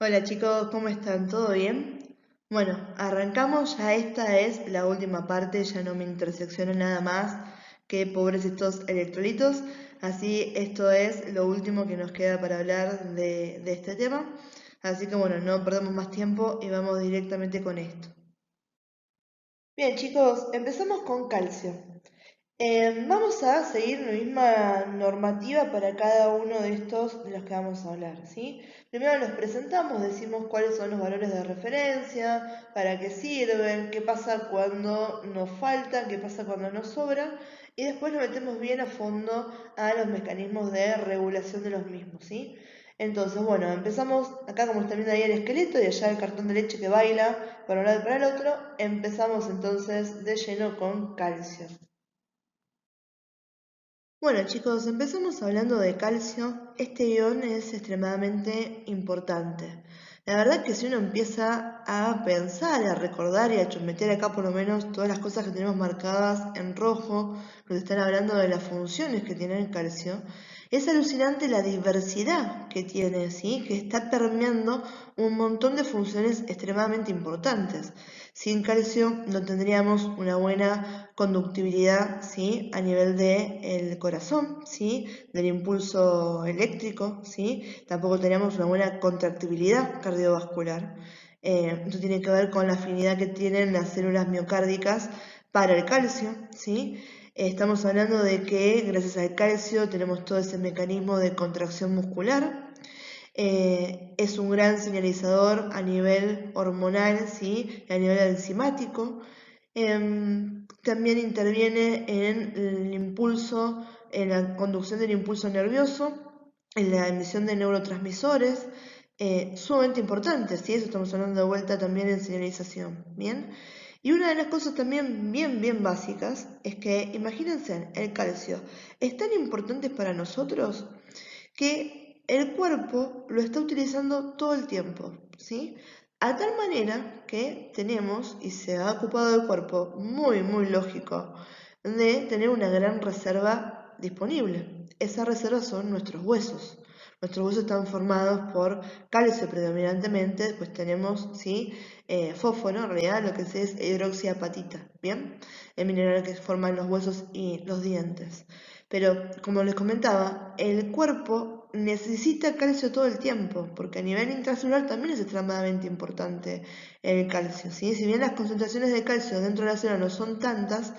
Hola chicos, ¿cómo están? ¿Todo bien? Bueno, arrancamos, ya esta es la última parte, ya no me intersecciona nada más que pobres estos electrolitos, así esto es lo último que nos queda para hablar de este tema, así que bueno, no perdamos más tiempo y vamos directamente con esto. Bien chicos, empezamos con calcio. Vamos a seguir la misma normativa para cada uno de estos de los que vamos a hablar, ¿sí? Primero los presentamos, decimos cuáles son los valores de referencia, para qué sirven, qué pasa cuando nos falta, qué pasa cuando nos sobra, y después nos metemos bien a fondo a los mecanismos de regulación de los mismos, ¿sí? Entonces, bueno, empezamos acá como está viendo ahí el esqueleto y allá el cartón de leche que baila para un lado y para el otro. Empezamos entonces de lleno con calcio. Bueno chicos, empezamos hablando de calcio. Este ion es extremadamente importante. La verdad que si uno empieza a pensar, a recordar y a meter acá por lo menos todas las cosas que tenemos marcadas en rojo, que están hablando de las funciones que tiene el calcio, es alucinante la diversidad que tiene, ¿sí? Que está permeando un montón de funciones extremadamente importantes. Sin calcio no tendríamos una buena conductibilidad, ¿sí? A nivel del corazón, ¿sí? Del impulso eléctrico, ¿sí? Tampoco tendríamos una buena contractibilidad cardiovascular. Esto tiene que ver con la afinidad que tienen las células miocárdicas para el calcio, ¿sí? Estamos hablando de que gracias al calcio tenemos todo ese mecanismo de contracción muscular. Es un gran señalizador a nivel hormonal, ¿sí? Y a nivel enzimático. También interviene en el impulso, en la conducción del impulso nervioso, en la emisión de neurotransmisores, sumamente importantes, ¿sí? Eso estamos hablando de vuelta también en señalización, ¿bien? Y una de las cosas también bien básicas es que, imagínense, el calcio es tan importante para nosotros que el cuerpo lo está utilizando todo el tiempo, ¿sí? A tal manera que tenemos, y se ha ocupado el cuerpo muy lógico, de tener una gran reserva disponible. Esas reservas son nuestros huesos. Nuestros huesos están formados por calcio predominantemente, pues tenemos, ¿sí? Fósforo, en realidad lo que es hidroxiapatita, ¿bien? El mineral que forman los huesos y los dientes. Pero como les comentaba, el cuerpo necesita calcio todo el tiempo, porque a nivel intracelular también es extremadamente importante el calcio, ¿sí? Si bien las concentraciones de calcio dentro de la célula no son tantas,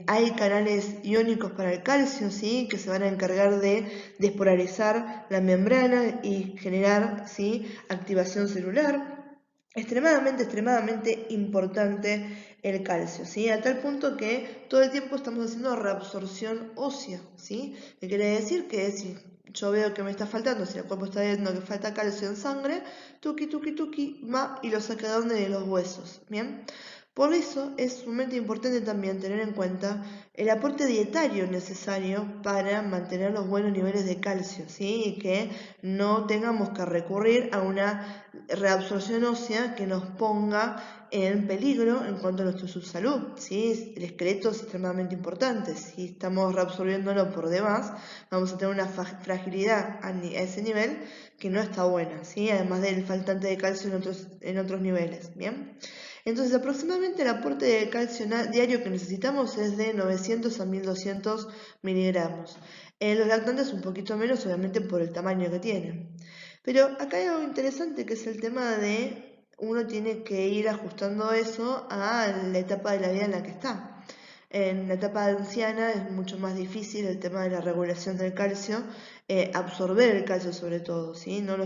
hay canales iónicos para el calcio, ¿sí? Que se van a encargar de despolarizar la membrana y generar, ¿sí? Activación celular. Extremadamente importante el calcio, ¿sí? A tal punto que todo el tiempo estamos haciendo reabsorción ósea, ¿sí? ¿Qué quiere decir? Que si yo veo que me está faltando, si el cuerpo está viendo que falta calcio en sangre, tuki, va y lo saca de donde de los huesos, ¿bien? Por eso es sumamente importante también tener en cuenta el aporte dietario necesario para mantener los buenos niveles de calcio, ¿sí? Y que no tengamos que recurrir a una reabsorción ósea que nos ponga en peligro en cuanto a nuestra salud, ¿sí? El esqueleto es extremadamente importante. Si estamos reabsorbiéndolo por demás, vamos a tener una fragilidad a ese nivel que no está buena, ¿sí? Además del faltante de calcio en otros niveles, ¿bien? Entonces, aproximadamente el aporte de calcio diario que necesitamos es de 900 a 1200 miligramos. En los lactantes un poquito menos, obviamente por el tamaño que tienen. Pero acá hay algo interesante que es el tema de uno tiene que ir ajustando eso a la etapa de la vida en la que está. En la etapa anciana es mucho más difícil el tema de la regulación del calcio, absorber el calcio sobre todo, ¿sí? No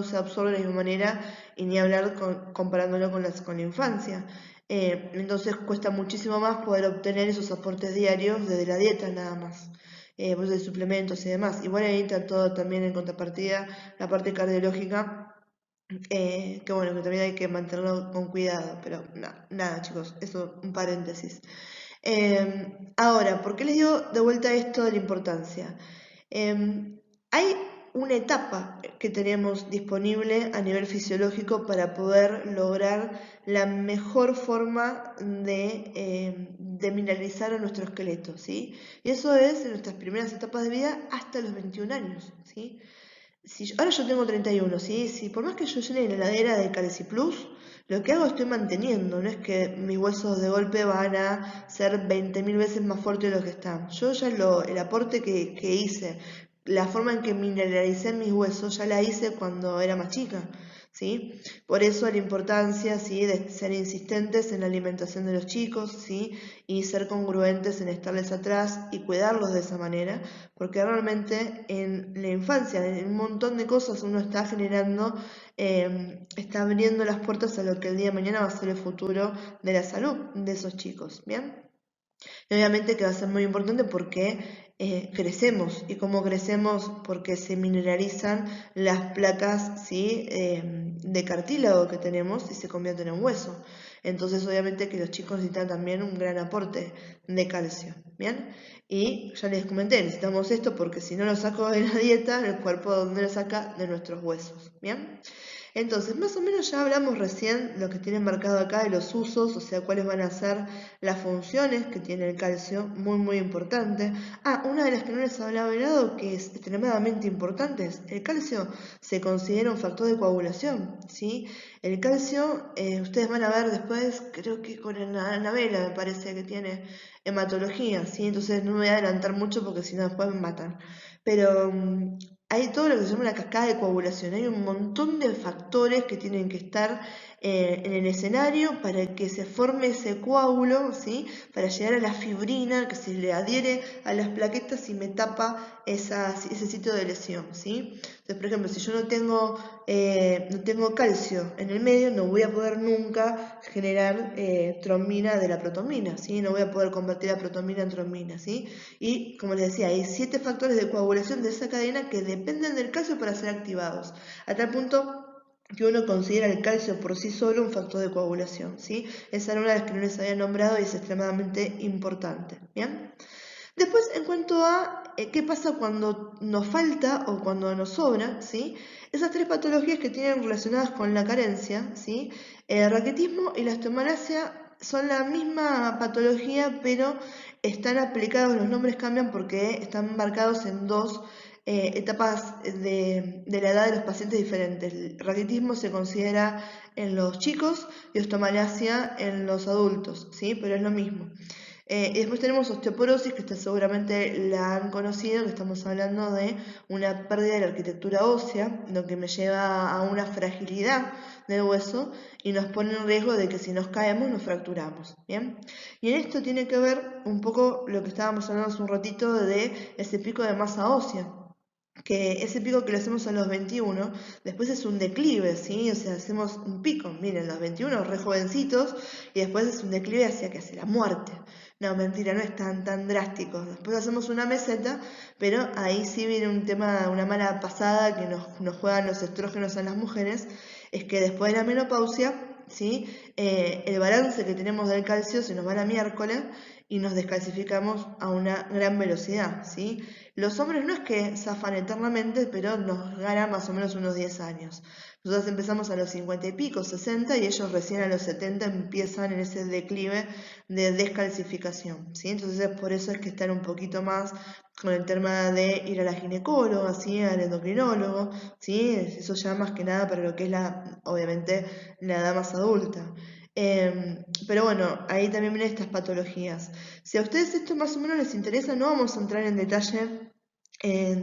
se absorbe de la misma manera y ni hablar comparándolo con la infancia. Entonces cuesta muchísimo más poder obtener esos aportes diarios desde la dieta nada más. Pues de suplementos y demás. Igual ahí entra todo también en contrapartida la parte cardiológica, que bueno, que también hay que mantenerlo con cuidado, pero nada chicos, eso un paréntesis. Ahora, ¿por qué les digo de vuelta esto de la importancia? Hay una etapa que tenemos disponible a nivel fisiológico para poder lograr la mejor forma de mineralizar a nuestro esqueleto, ¿sí? Y eso es en nuestras primeras etapas de vida hasta los 21 años, ¿sí? ahora yo tengo 31, ¿sí? Si por más que yo llene la heladera de Calciplus, lo que hago estoy manteniendo, no es que mis huesos de golpe van a ser 20.000 veces más fuertes de lo que están. Yo ya el aporte que hice, la forma en que mineralicé mis huesos, ya la hice cuando era más chica, ¿sí? Por eso la importancia, ¿sí? De ser insistentes en la alimentación de los chicos, ¿sí? Y ser congruentes en estarles atrás y cuidarlos de esa manera, porque realmente en la infancia, en un montón de cosas uno está generando, está abriendo las puertas a lo que el día de mañana va a ser el futuro de la salud de esos chicos, ¿bien? Y obviamente que va a ser muy importante porque crecemos, y cómo crecemos porque se mineralizan las placas, ¿sí? De cartílago que tenemos y se convierten en hueso. Entonces obviamente que los chicos necesitan también un gran aporte de calcio, ¿bien? Y ya les comenté, necesitamos esto porque si no lo saco de la dieta, el cuerpo ¿dónde lo saca? De nuestros huesos, ¿bien? Entonces, más o menos ya hablamos recién lo que tiene marcado acá de los usos, o sea, cuáles van a ser las funciones que tiene el calcio, muy muy importante. Una de las que no les hablaba de lado, que es extremadamente importante, es el calcio se considera un factor de coagulación, ¿sí? El calcio, ustedes van a ver después, creo que con Anabela me parece que tiene hematología, ¿sí? Entonces no me voy a adelantar mucho porque si no después me matan. Pero hay todo lo que se llama una cascada de coagulación. Hay un montón de factores que tienen que estar en el escenario para que se forme ese coágulo, ¿sí? Para llegar a la fibrina que se le adhiere a las plaquetas y me tapa ese sitio de lesión, ¿sí? Entonces, por ejemplo, si yo no tengo calcio en el medio, no voy a poder nunca generar trombina de la protomina, ¿sí? No voy a poder convertir la protomina en trombina, ¿sí? Y como les decía, hay 7 factores de coagulación de esa cadena que dependen del calcio para ser activados, a tal punto que uno considera el calcio por sí solo un factor de coagulación, ¿sí? Esa era una de las que no les había nombrado y es extremadamente importante, ¿bien? Después, en cuanto a qué pasa cuando nos falta o cuando nos sobra, ¿sí? Esas 3 patologías que tienen relacionadas con la carencia, ¿sí? El raquitismo y la osteomalacia son la misma patología, pero están aplicados, los nombres cambian porque están marcados en 2 etapas de la edad de los pacientes diferentes. El raquitismo se considera en los chicos y osteomalacia en los adultos, ¿sí? Pero es lo mismo. Y después tenemos osteoporosis, que seguramente la han conocido, que estamos hablando de una pérdida de la arquitectura ósea, lo que me lleva a una fragilidad del hueso y nos pone en riesgo de que si nos caemos nos fracturamos, ¿bien? Y en esto tiene que ver un poco lo que estábamos hablando hace un ratito de ese pico de masa ósea, que ese pico que lo hacemos a los 21, después es un declive, ¿sí? O sea, hacemos un pico, miren, los 21 re jovencitos, y después es un declive hacia que hace la muerte. No, mentira, no es tan drástico. Después hacemos una meseta, pero ahí sí viene un tema, una mala pasada que nos juegan los estrógenos a las mujeres, es que después de la menopausia, ¿sí? El balance que tenemos del calcio se nos va a la miércoles y nos descalcificamos a una gran velocidad, ¿sí? Los hombres no es que zafan eternamente, pero nos ganan más o menos unos 10 años. Nosotros empezamos a los 50 y pico, 60, y ellos recién a los 70 empiezan en ese declive de descalcificación, ¿sí? Entonces por eso es que están un poquito más con el tema de ir a la ginecóloga, ¿sí? Al endocrinólogo, ¿sí? Eso ya más que nada para lo que es obviamente, la edad más adulta. Pero bueno, ahí también vienen estas patologías. Si a ustedes esto más o menos les interesa, no vamos a entrar en detalle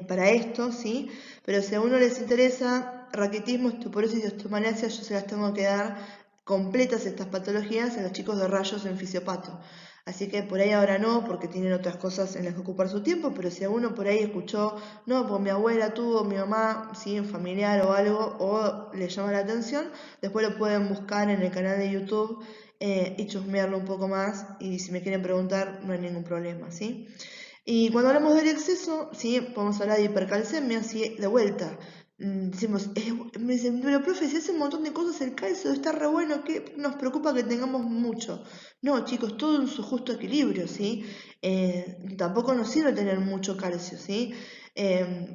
para esto, ¿sí? Pero si a uno les interesa raquitismo, osteoporosis y osteomalacia, yo se las tengo que dar completas estas patologías a los chicos de rayos en fisiopato. Así que por ahí ahora no, porque tienen otras cosas en las que ocupar su tiempo, pero si a uno por ahí escuchó, no, pues mi abuela tuvo, mi mamá, ¿sí? Un familiar o algo, o le llama la atención, después lo pueden buscar en el canal de YouTube y chusmearlo un poco más, y si me quieren preguntar, no hay ningún problema, ¿sí? Y cuando hablamos del exceso, sí, podemos hablar de hipercalcemia, sí, de vuelta. Decimos, me dicen, pero profe, si hace un montón de cosas el calcio está re bueno, ¿qué nos preocupa que tengamos mucho? No, chicos, todo en su justo equilibrio, ¿sí? Tampoco nos sirve tener mucho calcio, ¿sí?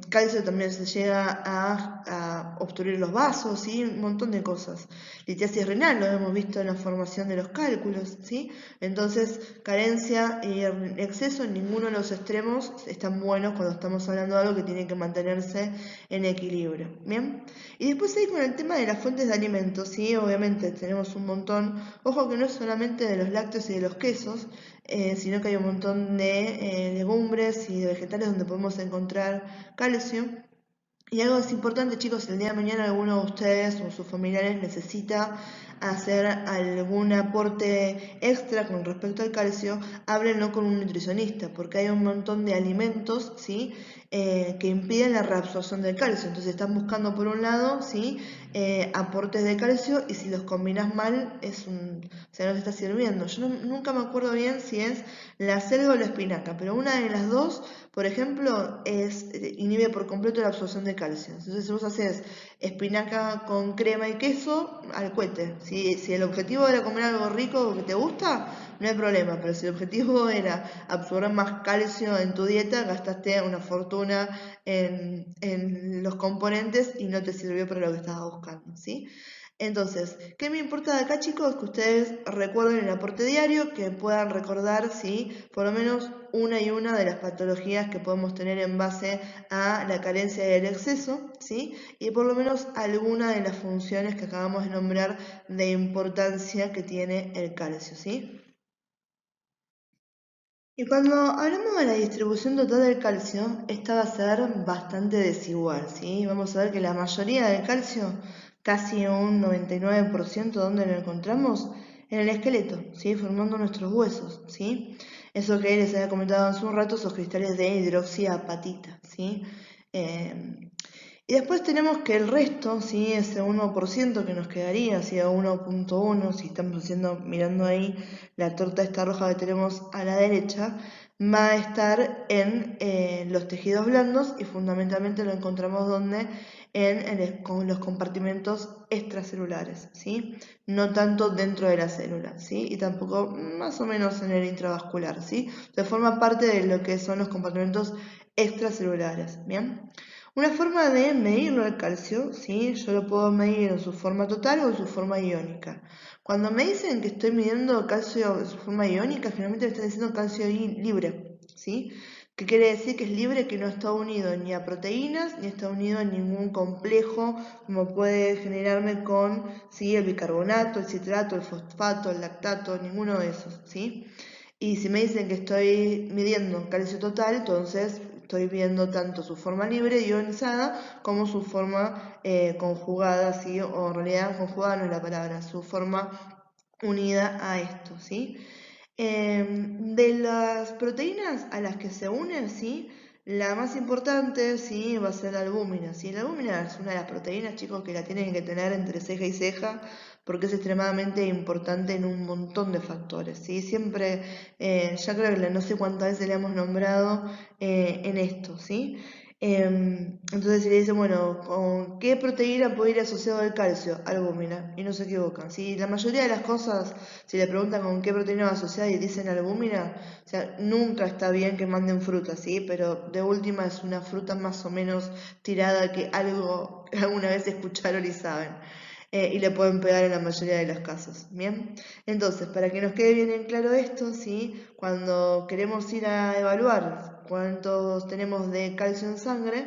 Calcio también se llega a obstruir los vasos, ¿sí? Un montón de cosas. Litiasis renal lo hemos visto en la formación de los cálculos, ¿sí? Entonces, carencia y exceso en ninguno de los extremos están buenos cuando estamos hablando de algo que tiene que mantenerse en equilibrio, ¿bien? Y después ahí con el tema de las fuentes de alimentos, ¿sí? Obviamente tenemos un montón, ojo que no es solamente de los lácteos y de los quesos, sino que hay un montón de legumbres y de vegetales donde podemos encontrar calcio. Y algo es importante, chicos, si el día de mañana alguno de ustedes o sus familiares necesita hacer algún aporte extra con respecto al calcio, háblenlo con un nutricionista, porque hay un montón de alimentos, ¿sí? Que impiden la reabsorción del calcio. Entonces están buscando por un lado, ¿sí? Aportes de calcio, y si los combinas mal, o sea, no te está sirviendo. Yo nunca me acuerdo bien si es la selga o la espinaca, pero una de las dos, por ejemplo, inhibe por completo la absorción de calcio. Entonces, si vos haces espinaca con crema y queso, al cohete. Si el objetivo era comer algo rico que te gusta, no hay problema, pero si el objetivo era absorber más calcio en tu dieta, gastaste una fortuna en los componentes y no te sirvió para lo que estabas buscando, ¿sí? Entonces, ¿qué me importa de acá, chicos? Que ustedes recuerden el aporte diario, que puedan recordar, ¿sí? Por lo menos una de las patologías que podemos tener en base a la carencia y el exceso, ¿sí? Y por lo menos alguna de las funciones que acabamos de nombrar de importancia que tiene el calcio, ¿sí? Y cuando hablamos de la distribución total del calcio, esta va a ser bastante desigual, ¿sí? Vamos a ver que la mayoría del calcio, casi un 99%, ¿dónde lo encontramos? En el esqueleto, ¿sí? Formando nuestros huesos, ¿sí? Eso que les había comentado hace un rato, esos cristales de hidroxiapatita, ¿sí? Y después tenemos que el resto, ¿sí? Ese 1% que nos quedaría, ¿sí? A 1,1, si estamos mirando ahí la torta esta roja que tenemos a la derecha, va a estar en los tejidos blandos, y fundamentalmente lo encontramos donde con los compartimentos extracelulares, ¿sí? No tanto dentro de la célula, ¿sí? Y tampoco más o menos en el intravascular, ¿sí? Se forma parte de lo que son los compartimentos extracelulares, ¿bien? Una forma de medirlo el calcio, ¿sí? Yo lo puedo medir en su forma total o en su forma iónica. Cuando me dicen que estoy midiendo calcio en su forma iónica, generalmente me están diciendo calcio libre, ¿sí? ¿Qué quiere decir? Que es libre, que no está unido ni a proteínas, ni está unido a ningún complejo, como puede generarme con, ¿sí? El bicarbonato, el citrato, el fosfato, el lactato, ninguno de esos, ¿sí? Y si me dicen que estoy midiendo calcio total, entonces estoy viendo tanto su forma libre, ionizada, como su forma conjugada, ¿sí? O en realidad conjugada no es la palabra, su forma unida a esto, ¿sí? De las proteínas a las que se unen, ¿sí? La más importante, ¿sí? Va a ser la albúmina, ¿sí? La albúmina es una de las proteínas, chicos, que la tienen que tener entre ceja y ceja, porque es extremadamente importante en un montón de factores, ¿sí? Siempre, ya creo que no sé cuántas veces le hemos nombrado en esto, ¿sí? Entonces si le dicen, bueno, ¿con qué proteína puede ir asociado el calcio? Albúmina, y no se equivocan, ¿sí? La mayoría de las cosas, si le preguntan con qué proteína va asociada y dicen albúmina, o sea, nunca está bien que manden fruta, ¿sí? Pero de última es una fruta más o menos tirada que algo alguna vez escucharon y saben. Y le pueden pegar en la mayoría de los casos, ¿bien? Entonces, para que nos quede bien en claro esto, ¿sí? Cuando queremos ir a evaluar cuántos tenemos de calcio en sangre,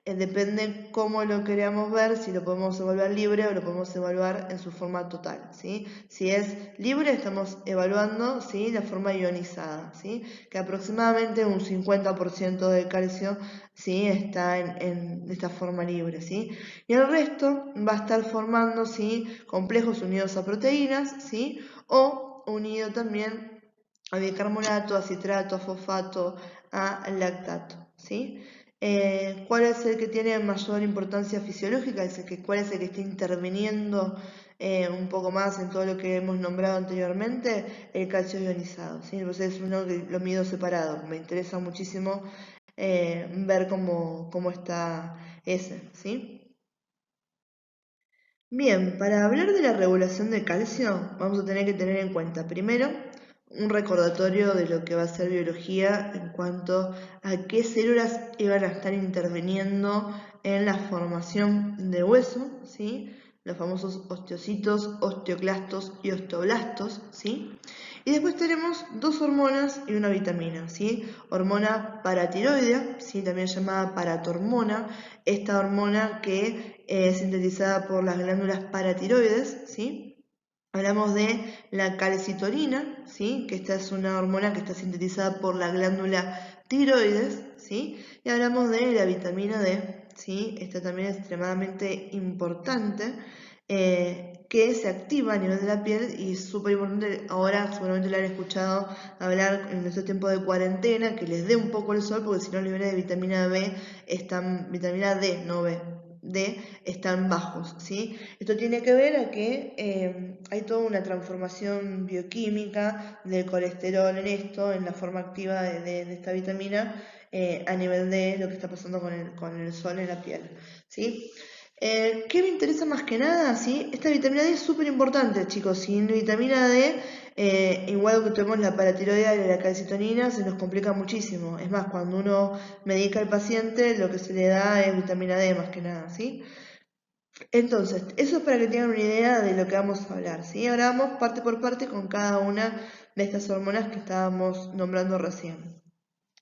depende cómo lo queramos ver, si lo podemos evaluar libre o lo podemos evaluar en su forma total, ¿sí? Si es libre, estamos evaluando, ¿sí? La forma ionizada, ¿sí? Que aproximadamente un 50% del calcio, ¿sí? Está en esta forma libre, ¿sí? Y el resto va a estar formando, ¿sí? Complejos unidos a proteínas, ¿sí? O unido también a bicarbonato, a citrato, a fosfato, a lactato, ¿sí? ¿Cuál es el que tiene mayor importancia fisiológica? ¿Cuál es el que está interviniendo un poco más en todo lo que hemos nombrado anteriormente? El calcio ionizado, ¿sí? Entonces es uno que lo mido separado. Me interesa muchísimo ver cómo está ese, ¿sí? Bien, para hablar de la regulación de calcio, vamos a tener que tener en cuenta primero un recordatorio de lo que va a ser biología en cuanto a qué células iban a estar interviniendo en la formación de hueso, ¿sí? Los famosos osteocitos, osteoclastos y osteoblastos, ¿sí? Y después tenemos dos hormonas y una vitamina, ¿sí? Hormona paratiroidea, ¿sí? También llamada paratormona, esta hormona que es sintetizada por las glándulas paratiroides, ¿sí? Hablamos de la calcitonina, ¿sí? Que esta es una hormona que está sintetizada por la glándula tiroides, ¿sí? Y hablamos de la vitamina D, ¿sí? Esta también es extremadamente importante, que se activa a nivel de la piel y es súper importante. Ahora seguramente lo han escuchado hablar en estos tiempos de cuarentena, que les dé un poco el sol, porque si no, los niveles de vitamina B están, vitamina D, no B, D, están bajos, ¿sí? Esto tiene que ver a que hay toda una transformación bioquímica del colesterol en esto, en la forma activa de esta vitamina, a nivel de lo que está pasando con el sol en la piel, ¿sí? ¿Qué me interesa más que nada? ¿Sí? Esta vitamina D es súper importante, chicos. Sin vitamina D, igual que tenemos la paratiroidea y la calcitonina, se nos complica muchísimo. Es más, cuando uno medica al paciente, lo que se le da es vitamina D más que nada, ¿sí? Entonces, eso es para que tengan una idea de lo que vamos a hablar, ¿sí? Ahora vamos parte por parte con cada una de estas hormonas que estábamos nombrando recién.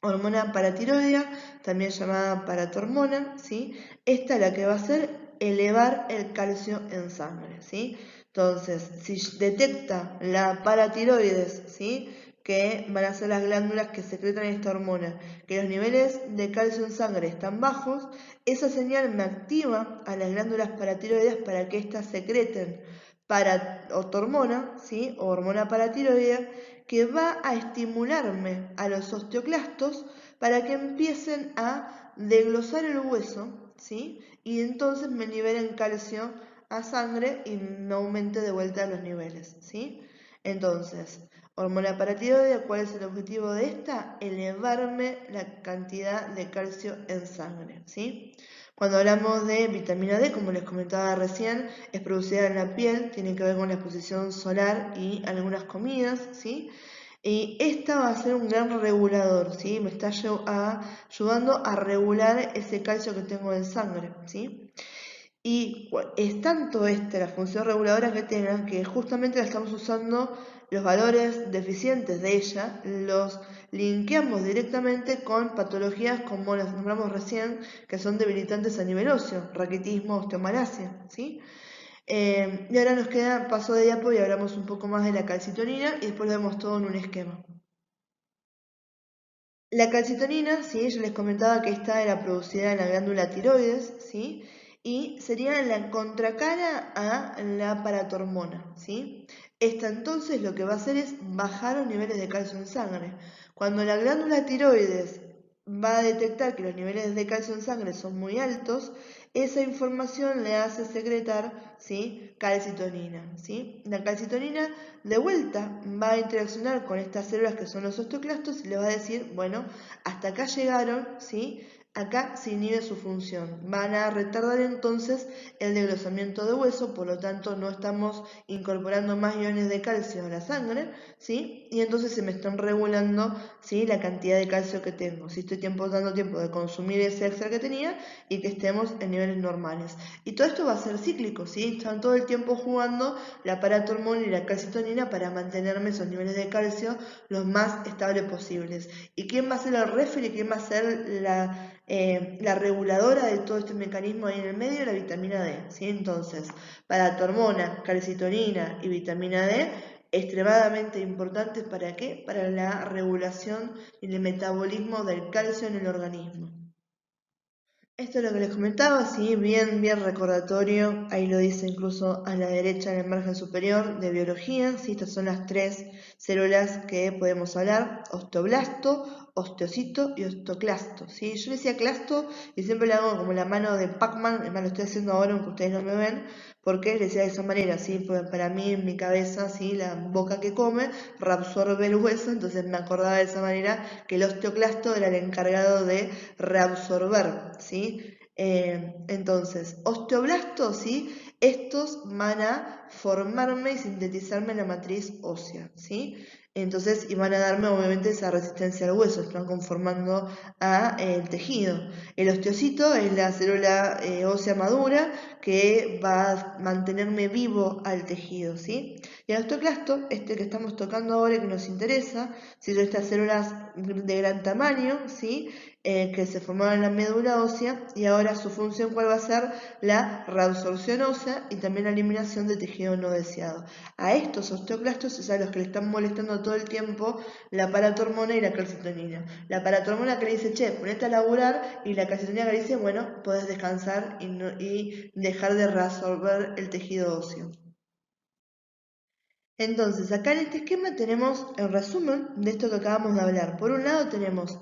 Hormona paratiroidea, también llamada paratormona, ¿sí? Esta la que va a hacer elevar el calcio en sangre, ¿sí? Entonces, si detecta la paratiroides, ¿sí? Que van a ser las glándulas que secretan esta hormona, que los niveles de calcio en sangre están bajos, esa señal me activa a las glándulas paratiroides para que éstas secreten paratormona, ¿sí? O hormona paratiroidea, que va a estimularme a los osteoclastos para que empiecen a desglosar el hueso, ¿sí? Y entonces me liberen calcio a sangre y me aumente de vuelta los niveles, ¿sí? Entonces, hormona paratiroidea, ¿cuál es el objetivo de esta? Elevarme la cantidad de calcio en sangre, ¿sí? Cuando hablamos de vitamina D, como les comentaba recién, es producida en la piel, tiene que ver con la exposición solar y algunas comidas, ¿sí? Y esta va a ser un gran regulador, ¿sí? Me está ayudando a regular ese calcio que tengo en sangre, ¿sí? Y es tanto la función reguladora que tenga, que justamente la estamos usando, los valores deficientes de ella, los linkeamos directamente con patologías como las nombramos recién, que son debilitantes a nivel óseo, raquitismo, osteomalacia, ¿sí? Y ahora nos queda paso de diapo y hablamos un poco más de la calcitonina y después lo vemos todo en un esquema. La calcitonina, ¿sí? Yo les comentaba que esta era producida en la glándula tiroides, ¿sí? Y sería la contracara a la paratormona, ¿sí? Esta entonces lo que va a hacer es bajar los niveles de calcio en sangre. Cuando la glándula tiroides va a detectar que los niveles de calcio en sangre son muy altos, esa información le hace secretar, ¿sí? Calcitonina, ¿sí? La calcitonina de vuelta va a interaccionar con estas células que son los osteoclastos y le va a decir, bueno, hasta acá llegaron, ¿sí? Acá se inhibe su función. Van a retardar entonces el desglosamiento de hueso, por lo tanto no estamos incorporando más iones de calcio a la sangre, ¿sí? Y entonces se me están regulando, ¿sí? La cantidad de calcio que tengo. Si estoy dando tiempo de consumir ese extra que tenía y que estemos en niveles normales. Y todo esto va a ser cíclico, ¿sí? Están todo el tiempo jugando la paratormona y la calcitonina para mantenerme esos niveles de calcio los más estables posibles. ¿Y quién va a ser el referee? ¿Quién va a ser la reguladora de todo este mecanismo ahí en el medio? La vitamina D, ¿sí? Entonces, paratormona, calcitonina y vitamina D, extremadamente importantes, ¿para qué? Para la regulación y el metabolismo del calcio en el organismo. Esto es lo que les comentaba, sí, bien recordatorio, ahí lo dice incluso a la derecha en el margen superior de biología, sí, estas son las tres células que podemos hablar, osteoblasto, osteocito y osteoclasto, ¿sí? Yo le decía clasto y siempre le hago como la mano de Pac-Man, además lo estoy haciendo ahora aunque ustedes no me ven, porque le decía de esa manera, ¿sí? Porque para mí en mi cabeza, ¿sí? La boca que come reabsorbe el hueso, entonces me acordaba de esa manera que el osteoclasto era el encargado de reabsorber, ¿sí? Entonces, osteoblastos, ¿sí? Estos van a formarme y sintetizarme la matriz ósea, ¿sí? Entonces, y van a darme obviamente esa resistencia al hueso, están conformando a el tejido. El osteocito es la célula ósea madura que va a mantenerme vivo al tejido, ¿sí? Y el osteoclasto, este que estamos tocando ahora y que nos interesa, ¿sí? Son estas células de gran tamaño, ¿sí? Que se formaron en la médula ósea y ahora su función cuál va a ser la reabsorción ósea y también la eliminación de tejido no deseado. A estos osteoclastos es a los que le están molestando todo el tiempo la paratormona y la calcitonina. La paratormona que le dice, che, ponete a laburar, y la calcitonina que le dice, bueno, podés descansar y dejar de reabsorber el tejido óseo. Entonces, acá en este esquema tenemos el resumen de esto que acabamos de hablar. Por un lado tenemos,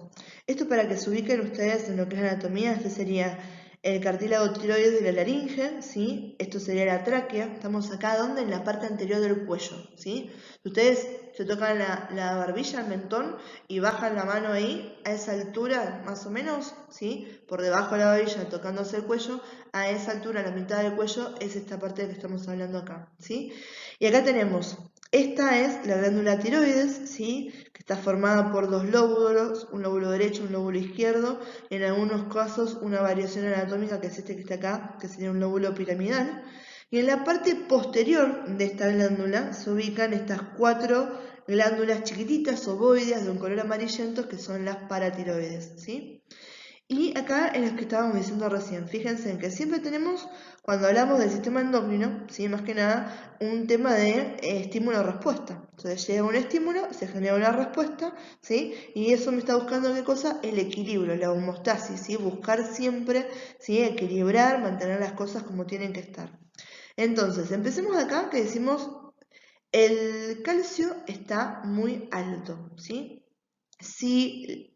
esto para que se ubiquen ustedes en lo que es anatomía, este sería el cartílago tiroides de la laringe, ¿sí? Esto sería la tráquea, estamos acá, ¿dónde? En la parte anterior del cuello, ¿sí? Ustedes se tocan la barbilla, el mentón, y bajan la mano ahí, a esa altura, más o menos, ¿sí? Por debajo de la barbilla, tocándose el cuello, a esa altura, la mitad del cuello, es esta parte de que estamos hablando acá, ¿sí? Y acá tenemos, esta es la glándula tiroides, ¿sí? Que está formada por dos lóbulos, un lóbulo derecho, un lóbulo izquierdo, en algunos casos una variación anatómica que es este que está acá, que sería un lóbulo piramidal. Y en la parte posterior de esta glándula se ubican estas 4 glándulas chiquititas ovoideas de un color amarillento que son las paratiroides, ¿sí? Y acá en las que estábamos diciendo recién, fíjense en que siempre tenemos, cuando hablamos del sistema endocrino, ¿sí? Más que nada, un tema de estímulo-respuesta. Entonces llega un estímulo, se genera una respuesta, ¿sí? Y eso me está buscando ¿qué cosa? El equilibrio, la homeostasis, ¿sí? Buscar siempre, ¿sí? Equilibrar, mantener las cosas como tienen que estar. Entonces, empecemos acá que decimos, el calcio está muy alto, ¿sí? Si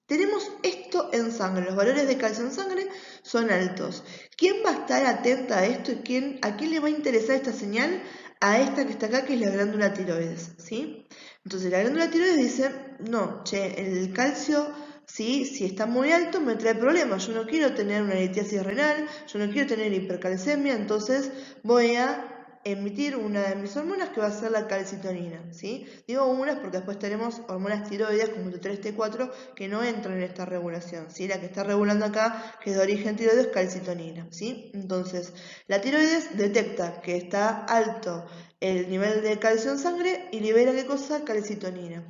tenemos esto en sangre, los valores de calcio en sangre son altos. ¿Quién va a estar atenta a esto y a quién le va a interesar esta señal? A esta que está acá, que es la glándula tiroides, ¿sí? Entonces la glándula tiroides dice, no, che, el calcio, ¿sí? Si está muy alto me trae problemas, yo no quiero tener una litiasis renal, yo no quiero tener hipercalcemia, entonces voy a emitir una de mis hormonas que va a ser la calcitonina, ¿sí? Digo unas porque después tenemos hormonas tiroides como T3, T4 que no entran en esta regulación, ¿sí? La que está regulando acá, que es de origen tiroideo, es calcitonina, ¿sí? Entonces, la tiroides detecta que está alto el nivel de calcio en sangre y libera ¿qué cosa? Calcitonina.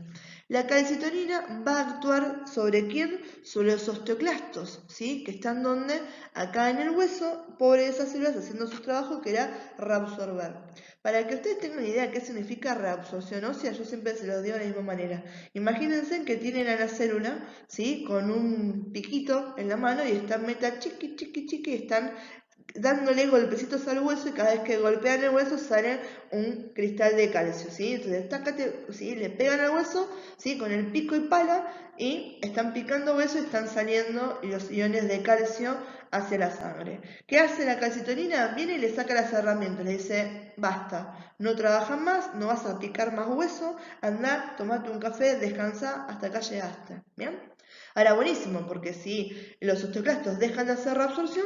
La calcitonina va a actuar ¿sobre quién? Sobre los osteoclastos, ¿sí? Que están donde? Acá en el hueso, por esas células haciendo su trabajo que era reabsorber. Para que ustedes tengan una idea de qué significa reabsorción ósea, yo siempre se los digo de la misma manera. Imagínense que tienen a la célula, ¿sí? Con un piquito en la mano y están meta chiqui, chiqui, chiqui, y están dándole golpecitos al hueso y cada vez que golpean el hueso sale un cristal de calcio, ¿sí? Entonces, tácate, ¿sí? Le pegan al hueso, ¿sí? Con el pico y pala y están picando hueso y están saliendo los iones de calcio hacia la sangre. ¿Qué hace la calcitonina? Viene y le saca las herramientas, le dice, basta, no trabajas más, no vas a picar más hueso, anda, tomate un café, descansa, hasta acá llegaste, ¿bien? Ahora, buenísimo, porque si los osteoclastos dejan de hacer reabsorción,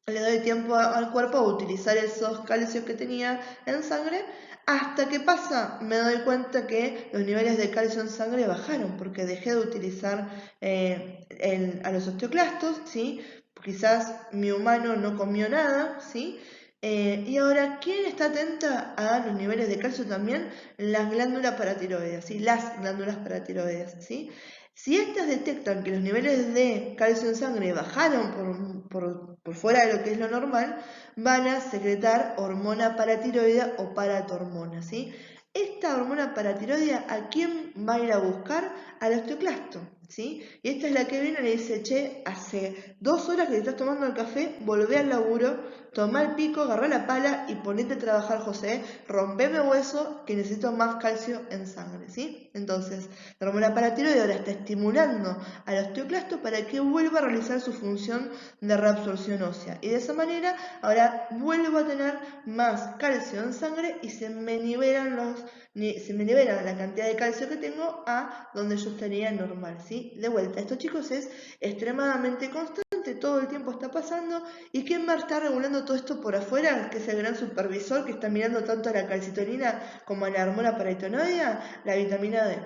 le doy tiempo al cuerpo a utilizar esos calcios que tenía en sangre, hasta que pasa, me doy cuenta que los niveles de calcio en sangre bajaron, porque dejé de utilizar a los osteoclastos, ¿sí? Quizás mi humano no comió nada, ¿sí? Y ahora, ¿quién está atenta a los niveles de calcio también? Las glándulas paratiroides, ¿sí? Las glándulas paratiroides, ¿sí? Si estas detectan que los niveles de calcio en sangre bajaron por fuera de lo que es lo normal, van a secretar hormona paratiroidea o paratormona, ¿sí? Esta hormona paratiroidea, ¿a quién va a ir a buscar? Al osteoclasto, ¿sí? Y esta es la que viene y le dice, che, hace 2 horas que te estás tomando el café, volvé al laburo, tomá el pico, agarrá la pala y ponete a trabajar, José, rompeme hueso que necesito más calcio en sangre, ¿sí? Entonces, la hormona paratiroidea ahora está estimulando al osteoclasto para que vuelva a realizar su función de reabsorción ósea. Y de esa manera, ahora vuelvo a tener más calcio en sangre y se me libera la cantidad de calcio que tengo a donde yo estaría normal, ¿sí? De vuelta, esto chicos es extremadamente constante, todo el tiempo está pasando, y ¿quién va a estar regulando trabajando todo esto por afuera, que es el gran supervisor que está mirando tanto a la calcitonina como a la hormona paritonoidea? La vitamina D.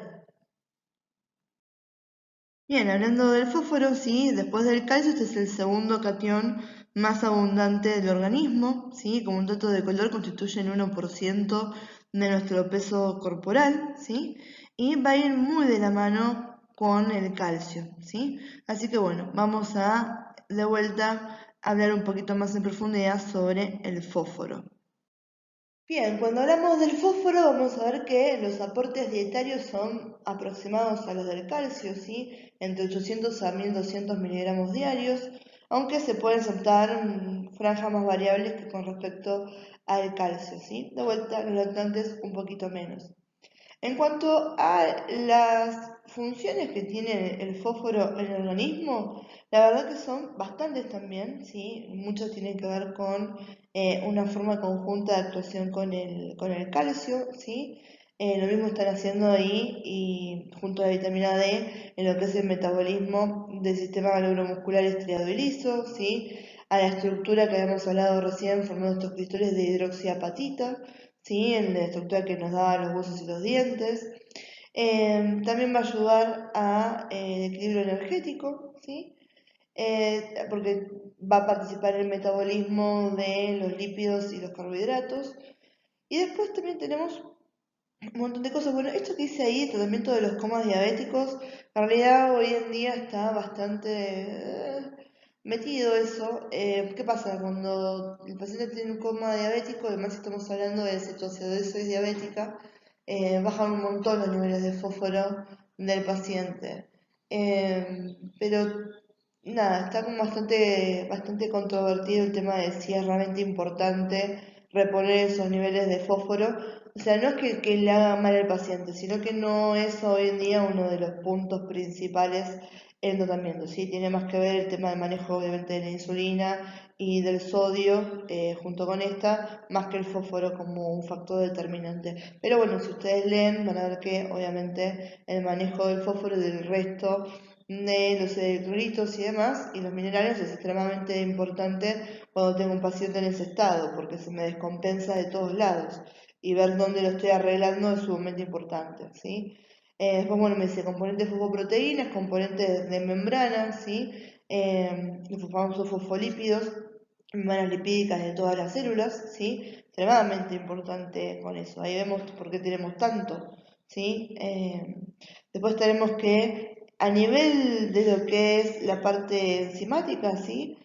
Bien, hablando del fósforo, sí, después del calcio, este es el segundo catión más abundante del organismo, sí, como un dato de color constituye el 1% de nuestro peso corporal, sí, y va a ir muy de la mano con el calcio, sí. Así que bueno, vamos a de vuelta hablar un poquito más en profundidad sobre el fósforo. Bien, cuando hablamos del fósforo vamos a ver que los aportes dietarios son aproximados a los del calcio, ¿sí? Entre 800 a 1200 miligramos diarios, aunque se pueden aceptar franjas más variables que con respecto al calcio, ¿sí? De vuelta, los lactantes un poquito menos. En cuanto a las funciones que tiene el fósforo en el organismo, la verdad que son bastantes también, ¿sí? Muchas tienen que ver con una forma conjunta de actuación con el calcio, ¿sí? Lo mismo están haciendo ahí y junto a la vitamina D en lo que es el metabolismo del sistema neuromuscular estriado y liso, ¿sí? A la estructura que habíamos hablado recién formando estos cristales de hidroxiapatita, ¿sí? En la estructura que nos da los huesos y los dientes. También va a ayudar a el equilibrio energético, ¿sí? Porque va a participar en el metabolismo de los lípidos y los carbohidratos. Y después también tenemos un montón de cosas. Bueno, esto que dice ahí, el tratamiento de los comas diabéticos, en realidad hoy en día está bastante metido eso. ¿Qué pasa? Cuando el paciente tiene un coma diabético, además estamos hablando de cetoacidosis diabética, bajan un montón los niveles de fósforo del paciente. Pero nada, está como bastante controvertido el tema de si es realmente importante reponer esos niveles de fósforo. O sea, no es que le haga mal al paciente, sino que no es hoy en día uno de los puntos principales en el tratamiento, ¿sí? Tiene más que ver el tema de manejo, obviamente, de la insulina y del sodio junto con esta, más que el fósforo como un factor determinante. Pero bueno, si ustedes leen, van a ver que obviamente el manejo del fósforo y del resto de los electrolitos y demás, y los minerales es extremadamente importante cuando tengo un paciente en ese estado, porque se me descompensa de todos lados y ver dónde lo estoy arreglando es sumamente importante, ¿sí? Después, bueno, me dice componentes fosfoproteínas, componentes de membrana, ¿sí? Los famosos fosfolípidos, membranas lipídicas de todas las células, ¿sí? Extremadamente importante con eso. Ahí vemos por qué tenemos tanto, ¿sí? Después tenemos que a nivel de lo que es la parte enzimática, ¿sí?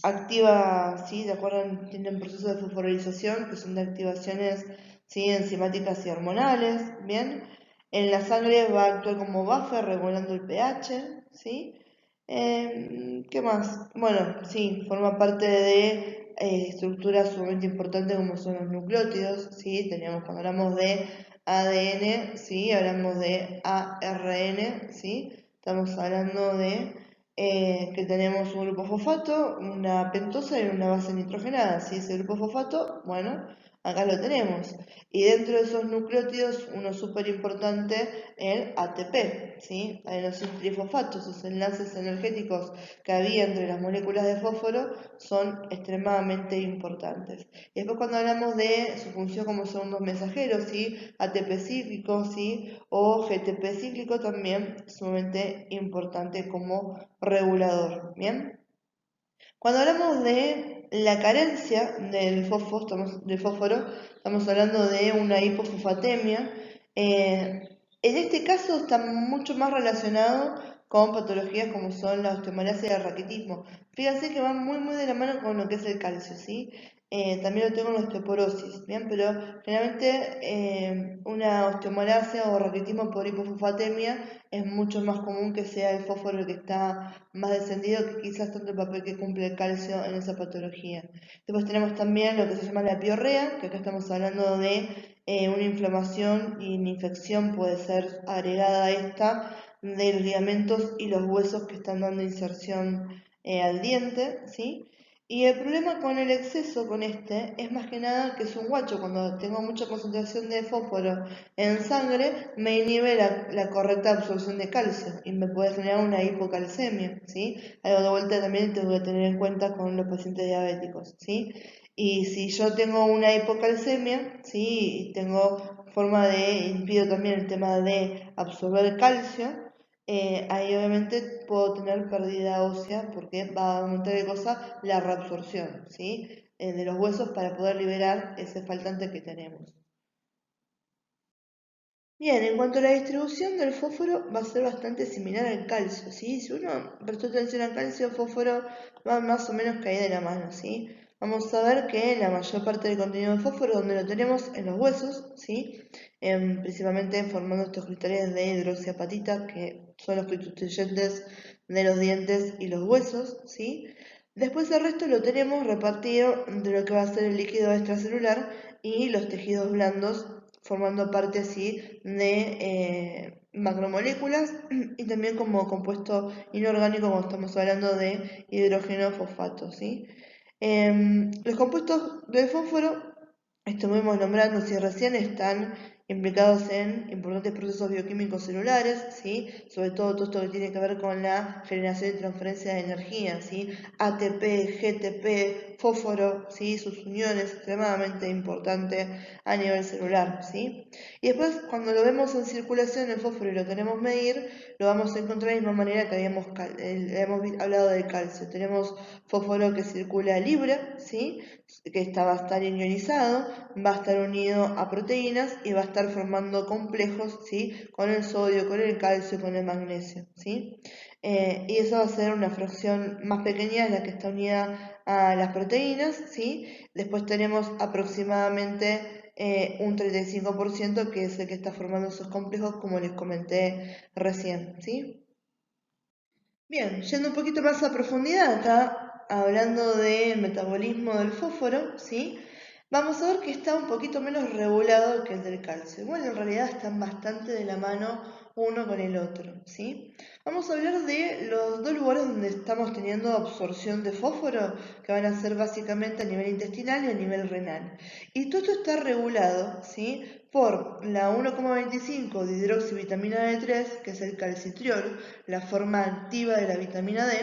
Activa, ¿sí? De acuerdo, tienen procesos de fosforilización que son de activaciones, ¿sí? Enzimáticas y hormonales, ¿bien? En la sangre va a actuar como buffer regulando el pH, ¿sí? ¿Qué más? Bueno, sí, forma parte de estructuras sumamente importantes como son los nucleótidos, ¿sí? Teníamos cuando hablamos de ADN, ¿sí? Hablamos de ARN, ¿sí? Estamos hablando de que tenemos un grupo fosfato, una pentosa y una base nitrogenada, ¿sí? Ese grupo fosfato, bueno, acá lo tenemos. Y dentro de esos nucleótidos, uno súper importante, el ATP, ¿sí? Adenosín trifosfato, esos enlaces energéticos que había entre las moléculas de fósforo son extremadamente importantes. Y después cuando hablamos de su función como segundos mensajeros, ¿sí? ATP cíclico, ¿sí? O GTP cíclico también sumamente importante como regulador, ¿bien? Cuando hablamos de la carencia del fósforo, estamos hablando de una hipofosfatemia. En este caso está mucho más relacionado con patologías como son la osteomalacia y el raquitismo. Fíjense que van muy de la mano con lo que es el calcio, ¿sí? También lo tengo en la osteoporosis, ¿bien? Pero generalmente una osteomalacia o raquitismo por hipofosfatemia es mucho más común que sea el fósforo el que está más descendido que quizás tanto el papel que cumple el calcio en esa patología. Después tenemos también lo que se llama la piorrea, que acá estamos hablando de una inflamación y una infección puede ser agregada a esta de los ligamentos y los huesos que están dando inserción al diente, ¿sí? Y el problema con el exceso con este es más que nada que es un guacho. Cuando tengo mucha concentración de fósforo en sangre, me inhibe la correcta absorción de calcio y me puede generar una hipocalcemia, ¿sí? Algo de vuelta también tengo que tener en cuenta con los pacientes diabéticos, ¿sí? Y si yo tengo una hipocalcemia, ¿sí? Y tengo forma de, impido también el tema de absorber calcio, ahí obviamente puedo tener pérdida ósea porque va a aumentar de cosa la reabsorción, ¿sí? De los huesos para poder liberar ese faltante que tenemos. Bien, en cuanto a la distribución del fósforo va a ser bastante similar al calcio, ¿sí? Si uno prestó atención al calcio, fósforo va más o menos caída de la mano, ¿sí? Vamos a ver que la mayor parte del contenido de fósforo, donde lo tenemos en los huesos, ¿sí? Principalmente formando estos cristales de hidroxiapatita, que son los constituyentes de los dientes y los huesos, ¿sí? Después el resto lo tenemos repartido entre lo que va a ser el líquido extracelular y los tejidos blandos, formando parte así de macromoléculas y también como compuesto inorgánico cuando estamos hablando de hidrógeno fosfato, ¿sí? Los compuestos del fósforo, estuvimos nombrando si recién, están implicados en importantes procesos bioquímicos celulares, ¿sí? Sobre todo esto que tiene que ver con la generación y transferencia de energía, ¿sí? ATP, GTP, fósforo, ¿sí? Sus uniones, extremadamente importante a nivel celular, ¿sí? Y después, cuando lo vemos en circulación el fósforo y lo queremos medir, lo vamos a encontrar de la misma manera que habíamos hablado del calcio. Tenemos fósforo que circula libre, ¿sí? Que va a estar ionizado, va a estar unido a proteínas y va a estar formando complejos, ¿sí? Con el sodio, con el calcio, con el magnesio, ¿sí? Y eso va a ser una fracción más pequeña, la que está unida a las proteínas, ¿sí? Después tenemos aproximadamente un 35% que es el que está formando esos complejos, como les comenté recién, ¿sí? Bien, yendo un poquito más a profundidad acá, hablando del metabolismo del fósforo, ¿sí? Vamos a ver que está un poquito menos regulado que el del calcio. Igual en realidad están bastante de la mano uno con el otro, ¿sí? Vamos a hablar de los dos lugares donde estamos teniendo absorción de fósforo, que van a ser básicamente a nivel intestinal y a nivel renal. Y todo esto está regulado, ¿sí? Por la 1,25 de hidroxivitamina D3, que es el calcitriol, la forma activa de la vitamina D,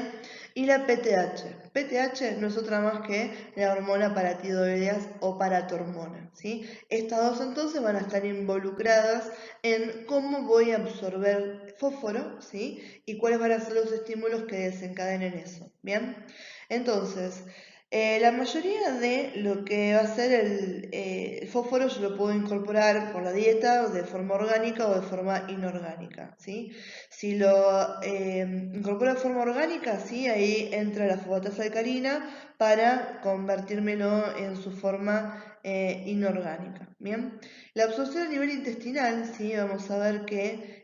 y la PTH. PTH no es otra más que la hormona paratiroideas o paratormona, ¿sí? Estas dos entonces van a estar involucradas en cómo voy a absorber fósforo, ¿sí? Y cuáles van a ser los estímulos que desencadenen eso, ¿bien? Entonces, la mayoría de lo que va a ser el fósforo yo lo puedo incorporar por la dieta de forma orgánica o de forma inorgánica, ¿sí? Si lo incorporo de forma orgánica, ¿sí? Ahí entra la fosfatasa alcalina para convertírmelo en su forma inorgánica, ¿bien? La absorción a nivel intestinal, ¿sí? Vamos a ver que